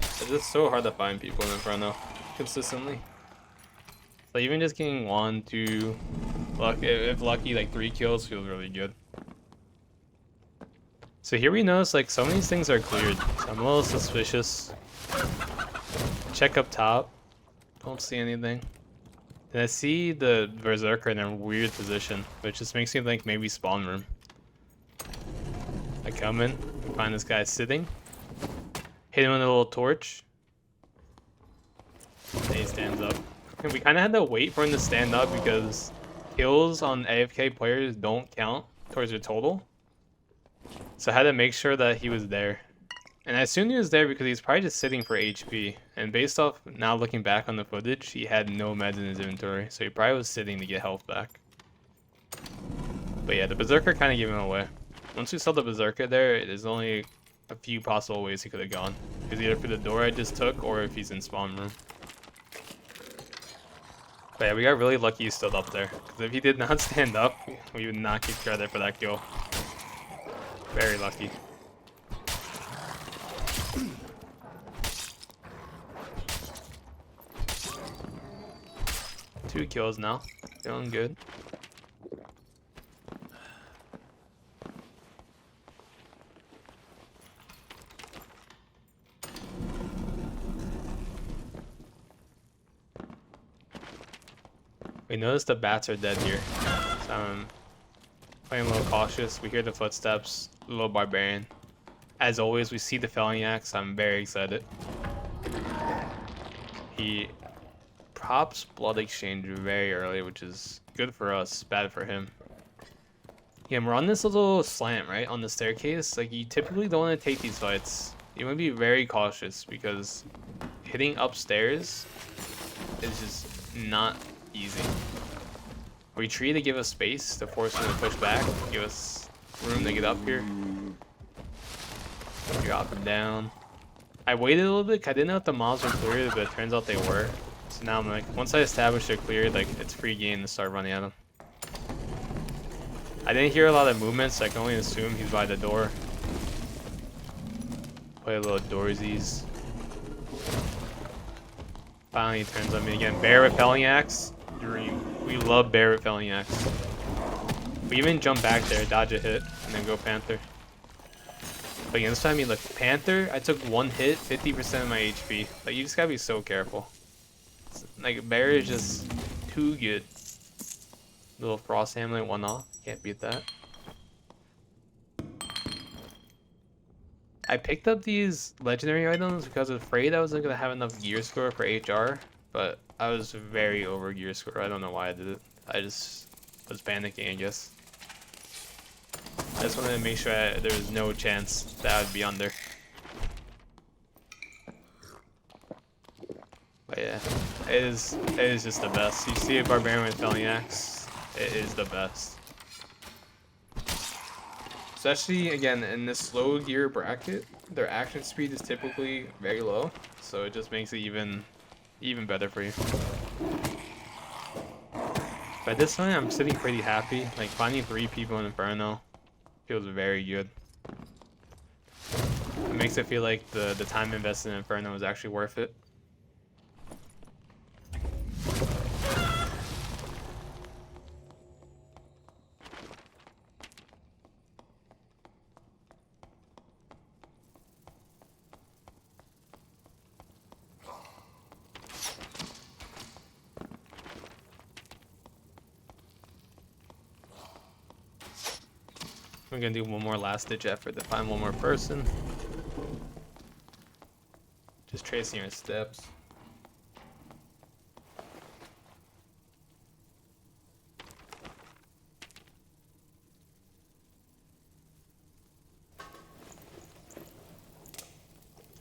It's just so hard to find people in Inferno consistently. So even just getting 1, 2, if lucky, like 3 kills feels really good. So here we notice like some of these things are cleared. So I'm a little suspicious. Check up top. Don't see anything. Then I see the Berserker in a weird position, which just makes me think maybe spawn room. I come in, find this guy sitting, hit him with a little torch, and he stands up. And we kind of had to wait for him to stand up because kills on AFK players don't count towards your total. So I had to make sure that he was there. And I assumed he was there because he's probably just sitting for HP. And based off now looking back on the footage, he had no meds in his inventory. So he probably was sitting to get health back. But yeah, the Berserker kind of gave him away. Once we saw the Berserker there, there's only a few possible ways he could have gone. It's either through the door I just took, or if he's in spawn room. But yeah, we got really lucky he stood up there. Because if he did not stand up, we would not get credit for that kill. Very lucky. Two kills now. Feeling good. We noticed the bats are dead here, so I'm playing a little cautious. We hear the footsteps, a little barbarian. As always, we see the felling axe. I'm very excited. He props blood exchange very early, which is good for us, bad for him. Yeah, we're on this little slant, right, on the staircase. Like, you typically don't want to take these fights. You want to be very cautious because hitting upstairs is just not easy. We try to give us space to force him to push back, give us room to get up here. Drop him down. I waited a little bit, 'cause I didn't know if the mobs were cleared, but it turns out they were. So now I'm like, once I establish they're cleared, like, it's free game to start running at them. I didn't hear a lot of movement, so I can only assume he's by the door. Play a little doorsies. Finally, he turns on me again. Bear repelling axe. Dream. We love bear repelling axe. We even jump back there, dodge a hit, and then go Panther. But again, this time, look, Panther, I took 1 hit, 50% of my HP. Like, you just gotta be so careful. Like, bear is just too good. Little frost hamlet, 1 off. Can't beat that. I picked up these legendary items because I was afraid I wasn't gonna have enough gear score for HR, but I was very over gear score. I don't know why I did it. I just was panicking, I guess. I just wanted to make sure there was no chance that I would be under. But yeah, it is just the best. You see a Barbarian with Felling Axe, it is the best. Especially, again, in this low gear bracket, their action speed is typically very low, so it just makes it even better for you. But this time, I'm sitting pretty happy. Like, finding 3 people in Inferno feels very good. It makes it feel like the time invested in Inferno is actually worth it. We're gonna do one more last ditch effort to find one more person. Just tracing our steps.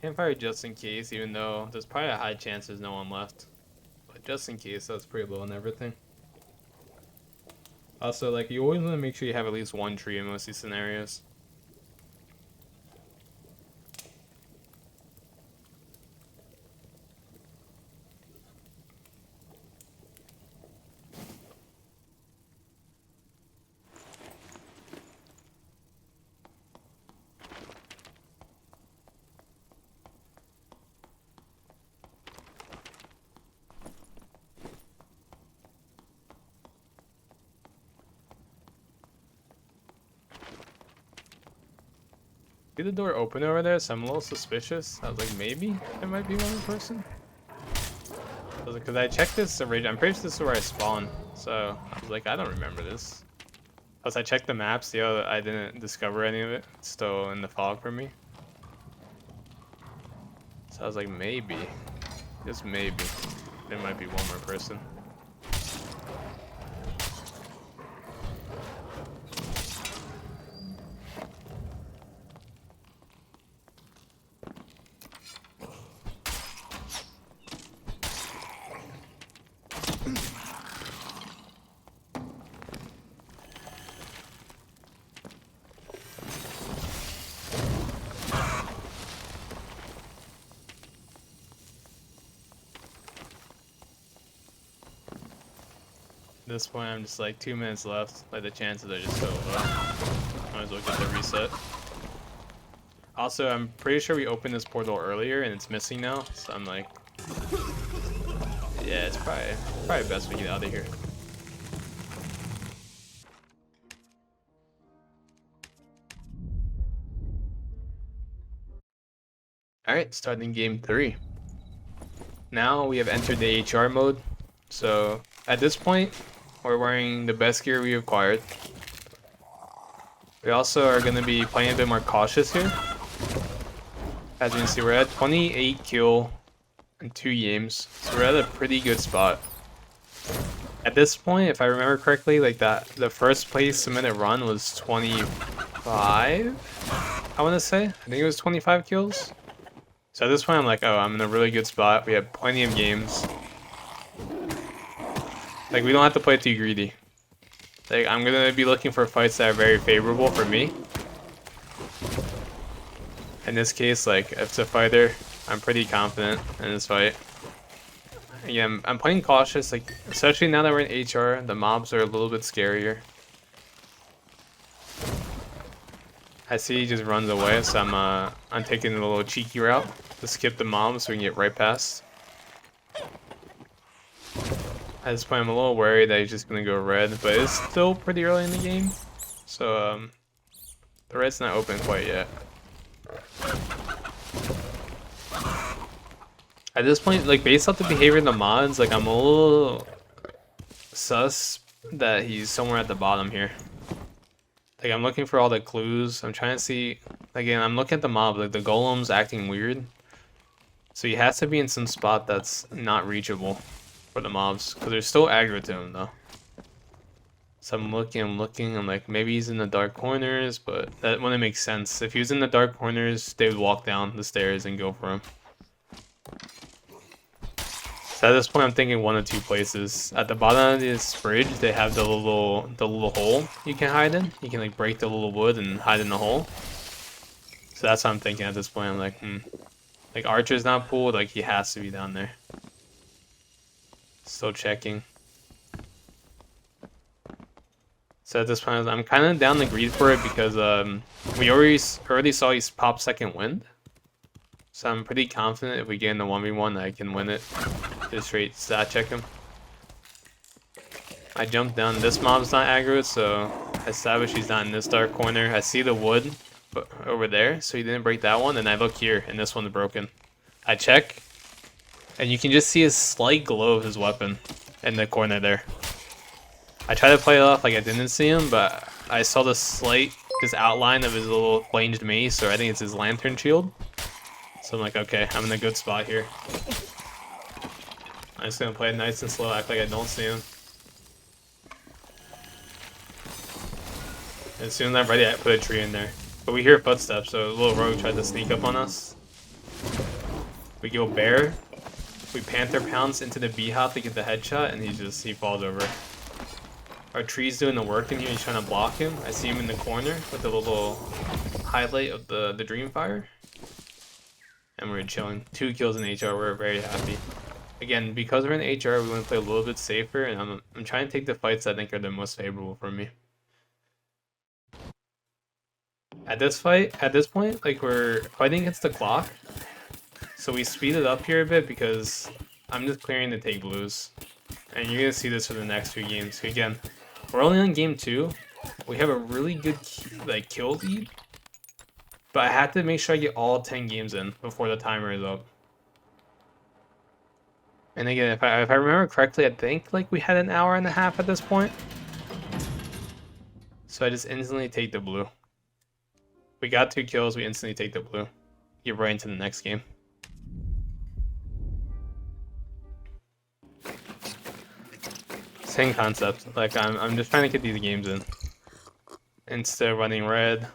Campfire just in case, even though there's probably a high chance there's no one left. But just in case, that's pretty low on everything. Also, like, you always want to make sure you have at least one tree in most of these scenarios. See the door open over there, so I'm a little suspicious. I was like, maybe there might be one person. Because I checked this originally. I'm pretty sure this is where I spawned. So I was like, I don't remember this. Plus, I checked the map, see how I didn't discover any of it. It's still in the fog for me. So I was like, maybe, just maybe, there might be one more person. At this point, I'm just like 2 minutes left. Like, the chances are just so low. Might as well get the reset. Also, I'm pretty sure we opened this portal earlier and it's missing now. So I'm like, yeah, it's probably best we get out of here. Alright, starting game 3. Now we have entered the HR mode. So at this point, we're wearing the best gear we acquired. We also are going to be playing a bit more cautious here. As you can see, we're at 28 kill in 2 games. So we're at a pretty good spot. At this point, if I remember correctly, like the first place submitted run was 25, I want to say. I think it was 25 kills. So at this point, I'm like, oh, I'm in a really good spot. We have plenty of games. Like, we don't have to play too greedy. Like, I'm gonna be looking for fights that are very favorable for me. In this case, like, if it's a fighter, I'm pretty confident in this fight. Again, I'm playing cautious, like, especially now that we're in HR, the mobs are a little bit scarier. I see he just runs away, so I'm taking a little cheeky route to skip the mobs so we can get right past. At this point, I'm a little worried that he's just gonna go red, but it's still pretty early in the game, so the red's not open quite yet. At this point, like, based off the behavior of the mods, like, I'm a little sus that he's somewhere at the bottom here. Like, I'm looking for all the clues. I'm trying to see, again, I'm looking at the mob, like, the golem's acting weird. So he has to be in some spot that's not reachable. for the mobs because they're still aggro to him though. So I'm looking, I'm like, maybe he's in the dark corners, but that wouldn't make sense. If he was in the dark corners, they would walk down the stairs and go for him. So at this point, I'm thinking one of two places. At the bottom of this bridge, they have the little hole you can hide in. You can like break the little wood and hide in the hole. So that's what I'm thinking at this point. I'm like, like Archer's not pulled, like he has to be down there. Still checking. So at this point, I'm kind of down the greed for it because we already saw he pop second wind. So I'm pretty confident if we get in the 1v1 I can win it. Just straight stat check him. I jumped down. This mob's not aggro, so I establish he's not in this dark corner. I see the wood over there, so he didn't break that one. And I look here, and this one's broken. I check, and you can just see a slight glow of his weapon in the corner there. I try to play it off like I didn't see him, but I saw the slight just outline of his little flanged mace, or I think it's his lantern shield. So I'm like, okay, I'm in a good spot here. I'm just gonna play it nice and slow, act like I don't see him. As soon as I'm ready, I put a tree in there. But we hear footsteps, so a little rogue tried to sneak up on us. We go bear. We panther pounce into the beehive to get the headshot, and he falls over. Our tree's doing the work in here, he's trying to block him. I see him in the corner with the little highlight of the Dreamfire. And we're chilling. 2 kills in HR, we're very happy. Again, because we're in HR, we want to play a little bit safer, and I'm trying to take the fights I think are the most favorable for me. At this point, like we're fighting against the clock, so we speed it up here a bit because I'm just clearing to take blues. And you're gonna see this for the next 2 games. Again, we're only on game 2. We have a really good kill lead, but I have to make sure I get all 10 games in before the timer is up. And again, if I remember correctly, I think like we had an hour and a half at this point. So I just instantly take the blue. We got 2 kills, we instantly take the blue. Get right into the next game. Same concept. Like I'm just trying to get these games in. Instead of running red.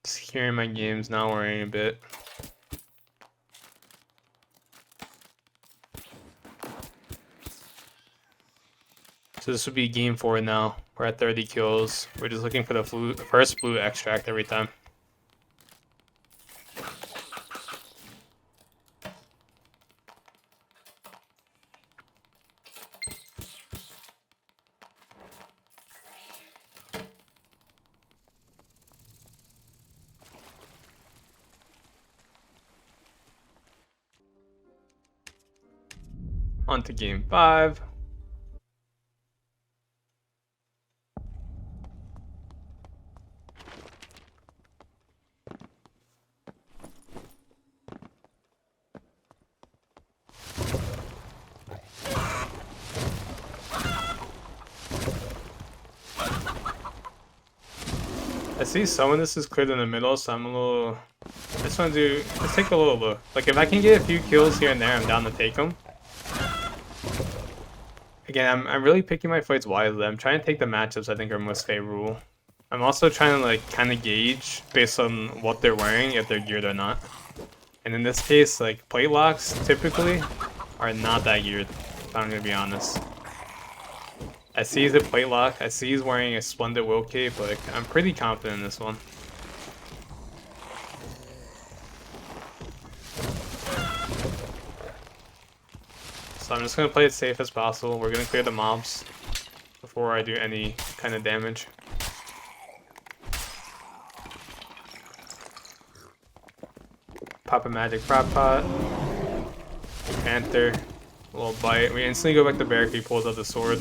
Securing my games, not worrying a bit. So this would be game 4 now. We're at 30 kills. We're just looking for the first blue extract every time. On to game 5. I see some of this is cleared in the middle, so I'm a little... let's take a little look. Like if I can get a few kills here and there, I'm down to take them. Again, I'm really picking my fights wisely. I'm trying to take the matchups I think are most favorable. I'm also trying to like kind of gauge based on what they're wearing if they're geared or not. And in this case, like plate locks typically are not that geared, if I'm gonna be honest. I see he's a plate lock. I see he's wearing a Splendid Will Cape. Like I'm pretty confident in this one. So I'm just going to play it safe as possible. We're going to clear the mobs before I do any kind of damage. Pop a magic prop pot. Panther. A little bite. We instantly go back to Barrack. He pulls out the sword.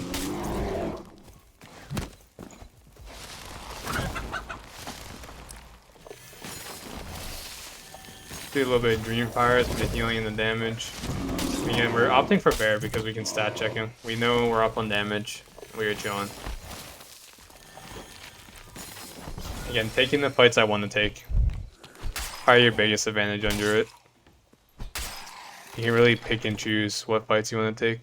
Do a little bit of Dreamfire for the healing and the damage. Again, we're opting for Bear because we can stat check him. We know we're up on damage. We are chilling. Again, taking the fights I want to take. probably your biggest advantage under it. You can really pick and choose what fights you want to take.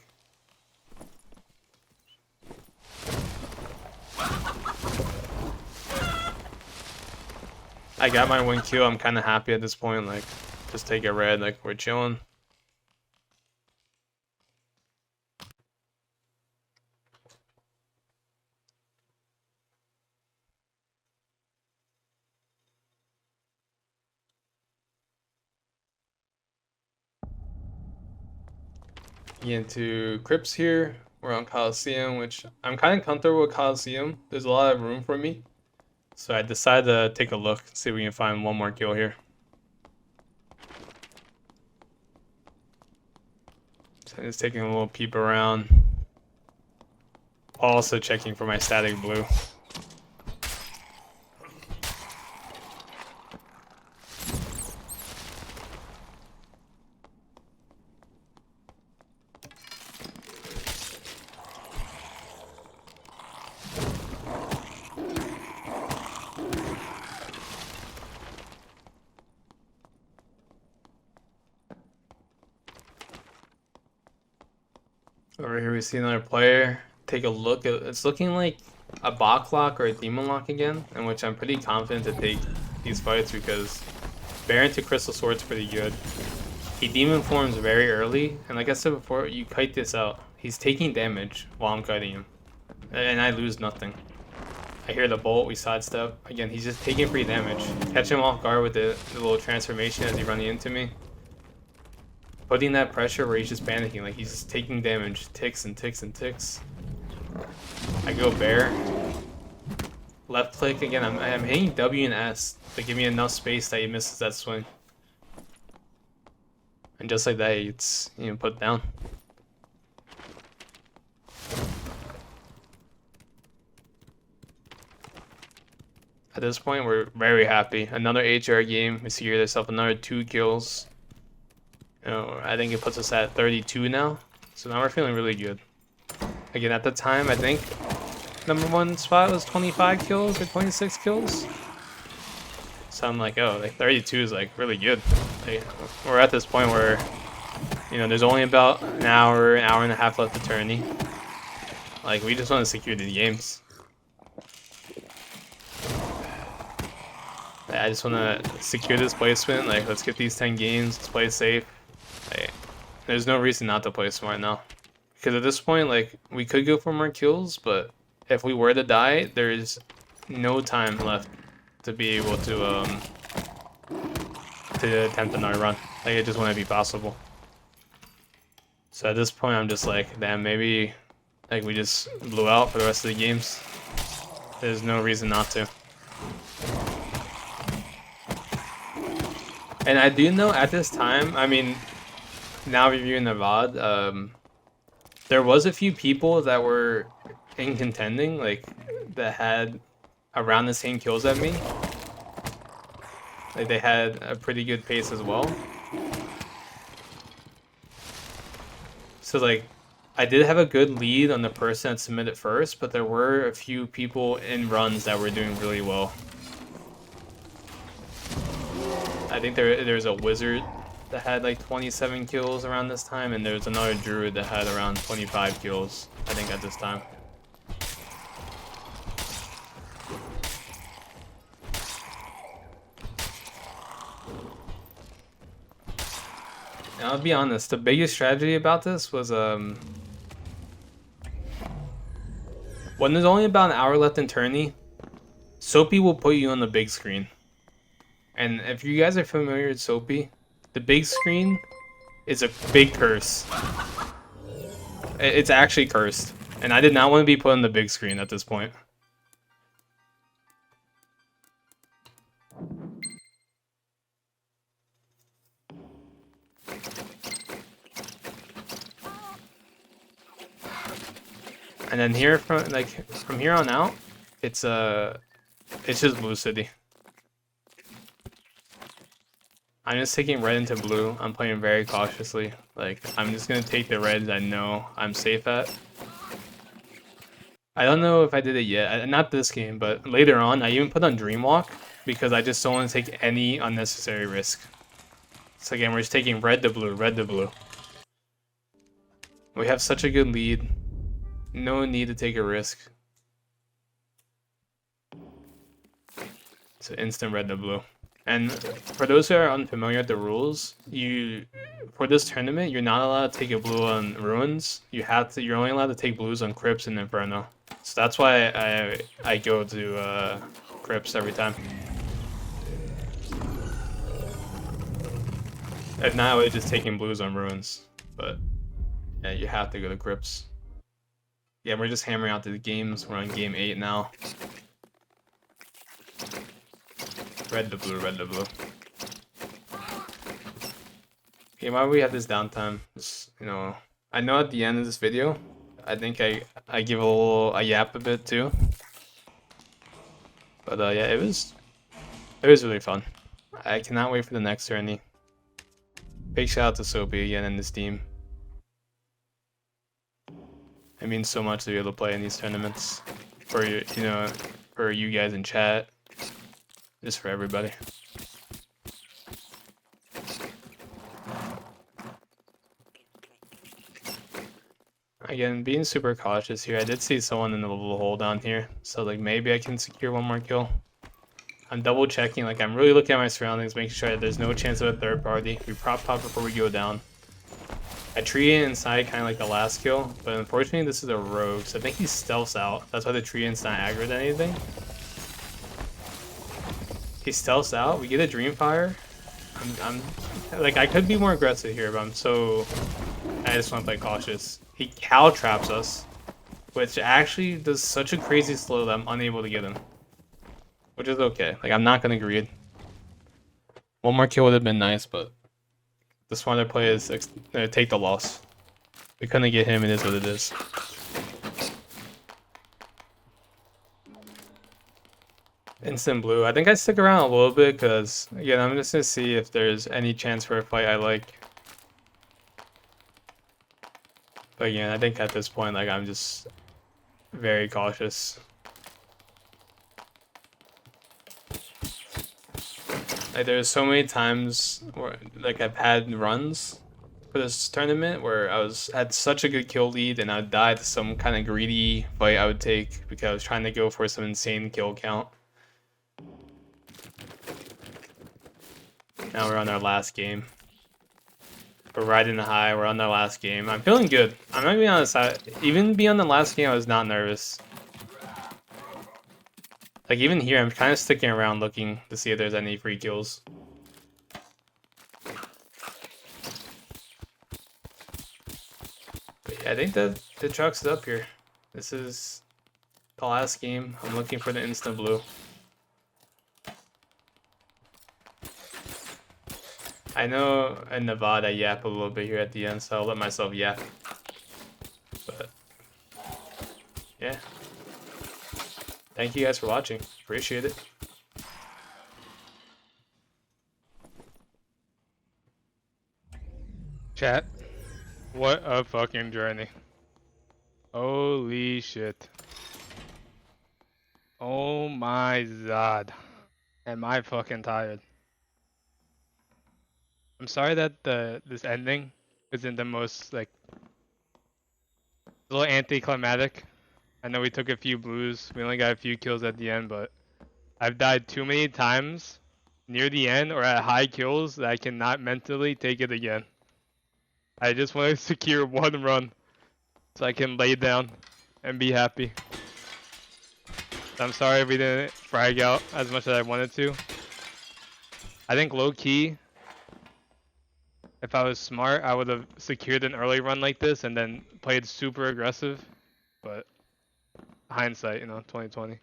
I got my 1 kill. I'm kind of happy at this point. Like, just take a red. Like, we're chilling. Into Crips here. We're on Coliseum, which I'm kind of comfortable with Coliseum. There's a lot of room for me. So I decided to take a look, see if we can find one more kill here. So I'm just taking a little peep around. Also checking for my static blue. Over here we see another player. Take a look. It's looking like a bot lock or a demon lock again, in which I'm pretty confident to take these fights because Baron to Crystal Sword's pretty good. He demon forms very early, and like I said before, you kite this out. He's taking damage while I'm kiting him, and I lose nothing. I hear the bolt, we sidestep. Again, he's just taking free damage. Catch him off guard with the little transformation as he's running into me. Putting that pressure where he's just panicking, like he's just taking damage, ticks and ticks and ticks. I go bear. Left click again, I'm hitting W and S to give me enough space that he misses that swing. And just like that, it's, you know, put down. At this point, we're very happy. Another HR game. We secured ourselves another 2 kills. You know, I think it puts us at 32 now. So now we're feeling really good. Again, at the time, I think #1 spot was 25 kills or 26 kills. So I'm like, oh, like 32 is like really good. Like, we're at this point where, you know, there's only about an hour and a half left of tourney. Like, we just want to secure the games. I just want to secure this placement. Like, let's get these 10 games. Let's play safe. Like, there's no reason not to play smart now. Because at this point, like, we could go for more kills, but if we were to die, there's no time left to be able to attempt another run. Like, it just wouldn't be possible. So at this point, I'm just like, damn, maybe like we just blew out for the rest of the games. There's no reason not to. And I do know at this time, I mean, now reviewing the VOD, there was a few people that were in contending, like, that had around the same kills as me. Like, they had a pretty good pace as well. So, like, I did have a good lead on the person that submitted first, but there were a few people in runs that were doing really well. I think there's a wizard that had like 27 kills around this time, and there's another druid that had around 25 kills, I think, at this time. Now, I'll be honest, the biggest strategy about this was when there's only about an hour left in tourney, Soapy will put you on the big screen. And if you guys are familiar with Soapy, the big screen is a big curse. It's actually cursed. And I did not want to be put on the big screen at this point. And then here, from here on out, it's just Blue City. I'm just taking red into blue. I'm playing very cautiously. Like, I'm just gonna take the reds I know I'm safe at. I don't know if I did it yet. Not this game, but later on, I even put on Dreamwalk because I just don't want to take any unnecessary risk. So again, we're just taking red to blue, red to blue. We have such a good lead. No need to take a risk. It's an instant red to blue. And for those who are unfamiliar with the rules, for this tournament, you're not allowed to take a blue on ruins. You're only allowed to take blues on crypts and inferno. So that's why I go to crypts every time. If not, I would just taking blues on ruins. But yeah, you have to go to crypts. Yeah, we're just hammering out the games. We're on game 8 now. Red to blue, red to blue. Okay, why do we have this downtime? Just, you know, I know at the end of this video, I think I give a yap a bit too. But yeah, it was really fun. I cannot wait for the next tourney. Big shout out to Soapy again and his team. It means so much to be able to play in these tournaments for for you guys in chat, just for everybody. Again, being super cautious here. I did see someone in the little hole down here, so like maybe I can secure one more kill. I'm double checking, like I'm really looking at my surroundings, making sure that there's no chance of a third party. We prop top before we go down. I tree inside kind of like the last kill, but unfortunately this is a rogue, so I think he stealths out. That's why the tree in's not aggroed anything. He stealths out. We get a Dreamfire. I'm like, I could be more aggressive here, but I just want to play cautious. He cow traps us, which actually does such a crazy slow that I'm unable to get him. Which is okay. Like, I'm not gonna greed. One more kill would have been nice, but the smarter play is take the loss. We couldn't get him, it is what it is. Instant blue. I think I stick around a little bit because, again, I'm just gonna see if there's any chance for a fight I like. But again, I think at this point, like, I'm just very cautious. Like, there's so many times where, like, I've had runs for this tournament where I had such a good kill lead and I would die to some kind of greedy fight I would take because I was trying to go for some insane kill count. Now we're on our last game. We're riding the high. We're on the last game. I'm feeling good. I'm not being honest. Even beyond the last game, I was not nervous. Like, even here, I'm kind of sticking around looking to see if there's any free kills. But yeah, I think that the truck's up here. This is the last game. I'm looking for the instant blue. I know in Nevada I yap a little bit here at the end, so I'll let myself yap. But yeah. Thank you guys for watching. Appreciate it. Chat, what a fucking journey. Holy shit. Oh my god. Am I fucking tired. I'm sorry that this ending isn't the most, like, a little anticlimactic. I know we took a few blues, we only got a few kills at the end, but I've died too many times near the end or at high kills that I cannot mentally take it again. I just want to secure one run so I can lay down and be happy. I'm sorry we didn't frag out as much as I wanted to. I think low key, if I was smart, I would have secured an early run like this and then played super aggressive. But hindsight, 2020.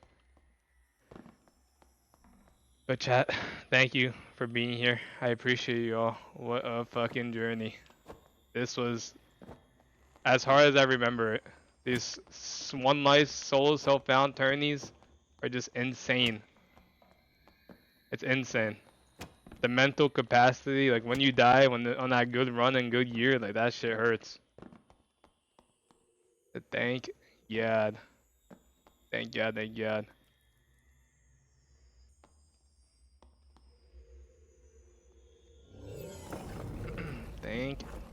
But chat, thank you for being here. I appreciate you all. What a fucking journey. This was as hard as I remember it. These one life solo self-found tourneys are just insane. It's insane. The mental capacity, like when you die on that good run and good year, like that shit hurts. But thank God. Thank God, thank God.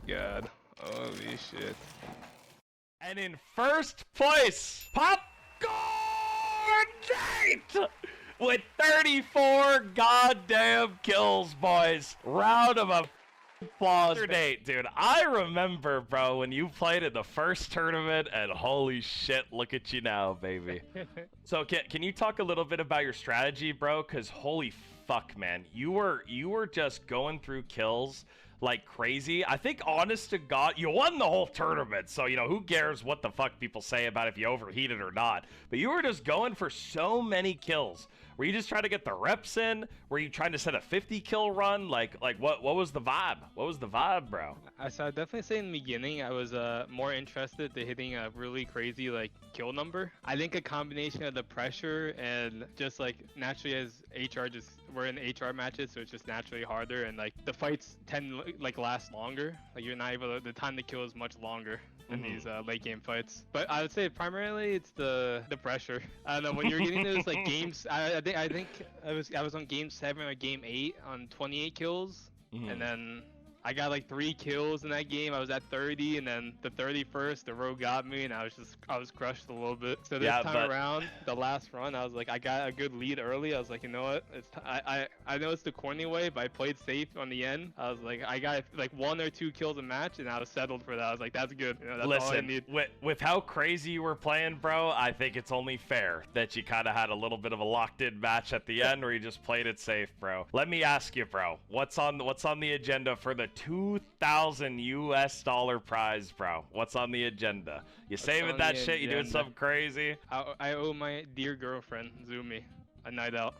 god. Holy shit. And in first place, Popcornnate with 34 goddamn kills, boys. Round of applause. Nate, dude, I remember, bro, when you played in the first tournament, and holy shit, look at you now, baby. So can you talk a little bit about your strategy, bro? Because holy fuck, man, you were just going through kills like crazy. I think, honest to God, you won the whole tournament, so, you know, who cares what the fuck people say about if you overheated or not. But you were just going for so many kills. Were you just trying to get the reps in? Were you trying to set a 50 kill run? Like what was the vibe? What was the vibe, bro? So I'd definitely say in the beginning, I was more interested to hitting a really crazy like kill number. I think a combination of the pressure and just like naturally as HR we're in HR matches, so it's just naturally harder, and like the fights tend to like last longer. Like you're not able to, the time to kill is much longer in these late game fights. But I would say primarily it's the pressure. I don't know, when you're getting those like games, I think I was on game 7 or game 8 on 28 kills, and then I got like 3 kills in that game. I was at 30, and then the 31st, the rogue got me, and I was crushed a little bit. So this time around, the last run, I was like, I got a good lead early. I was like, you know what? I know it's the corny way, but I played safe on the end. I was like, I got like 1 or 2 kills a match, and I was settled for that. I was like, that's good. You know, that's all I need. With how crazy you were playing, bro, I think it's only fair that you kind of had a little bit of a locked-in match at the end where you just played it safe, bro. Let me ask you, bro, what's on the agenda for the $2,000 prize, bro? What's on the agenda? You saving that shit? You doing something crazy? I owe my dear girlfriend Zumi a night out.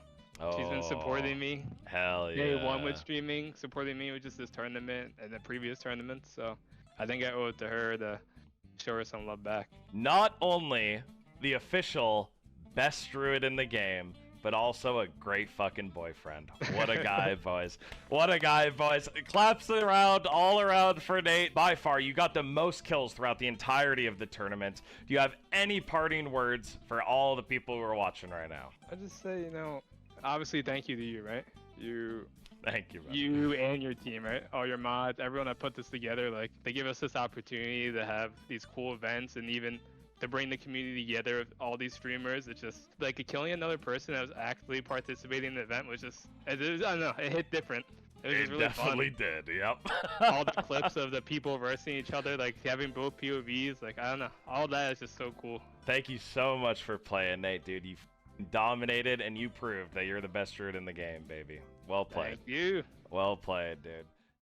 She's been supporting me. Hell yeah. Day 1 with streaming, supporting me with just this tournament and the previous tournaments. So I think I owe it to her to show her some love back. Not only the official best druid in the game, but also a great fucking boyfriend. What a guy, boys. What a guy, boys. Claps around, all around for Nate. By far, you got the most kills throughout the entirety of the tournament. Do you have any parting words for all the people who are watching right now? I just say, you know, obviously thank you to you, right? Thank you, bro. You and your team, right? All your mods, everyone that put this together, like, they give us this opportunity to have these cool events, and even to bring the community together of all these streamers. It's just like killing another person that was actively participating in the event was just, I don't know, it hit different. It was just really definitely fun. did, yep. All the clips of the people versing each other, like having both POVs, like, I don't know, all that is just so cool. Thank you so much for playing, Nate, dude. You dominated, and you proved that you're the best druid in the game, baby. Well played. Thank you. Well played, dude.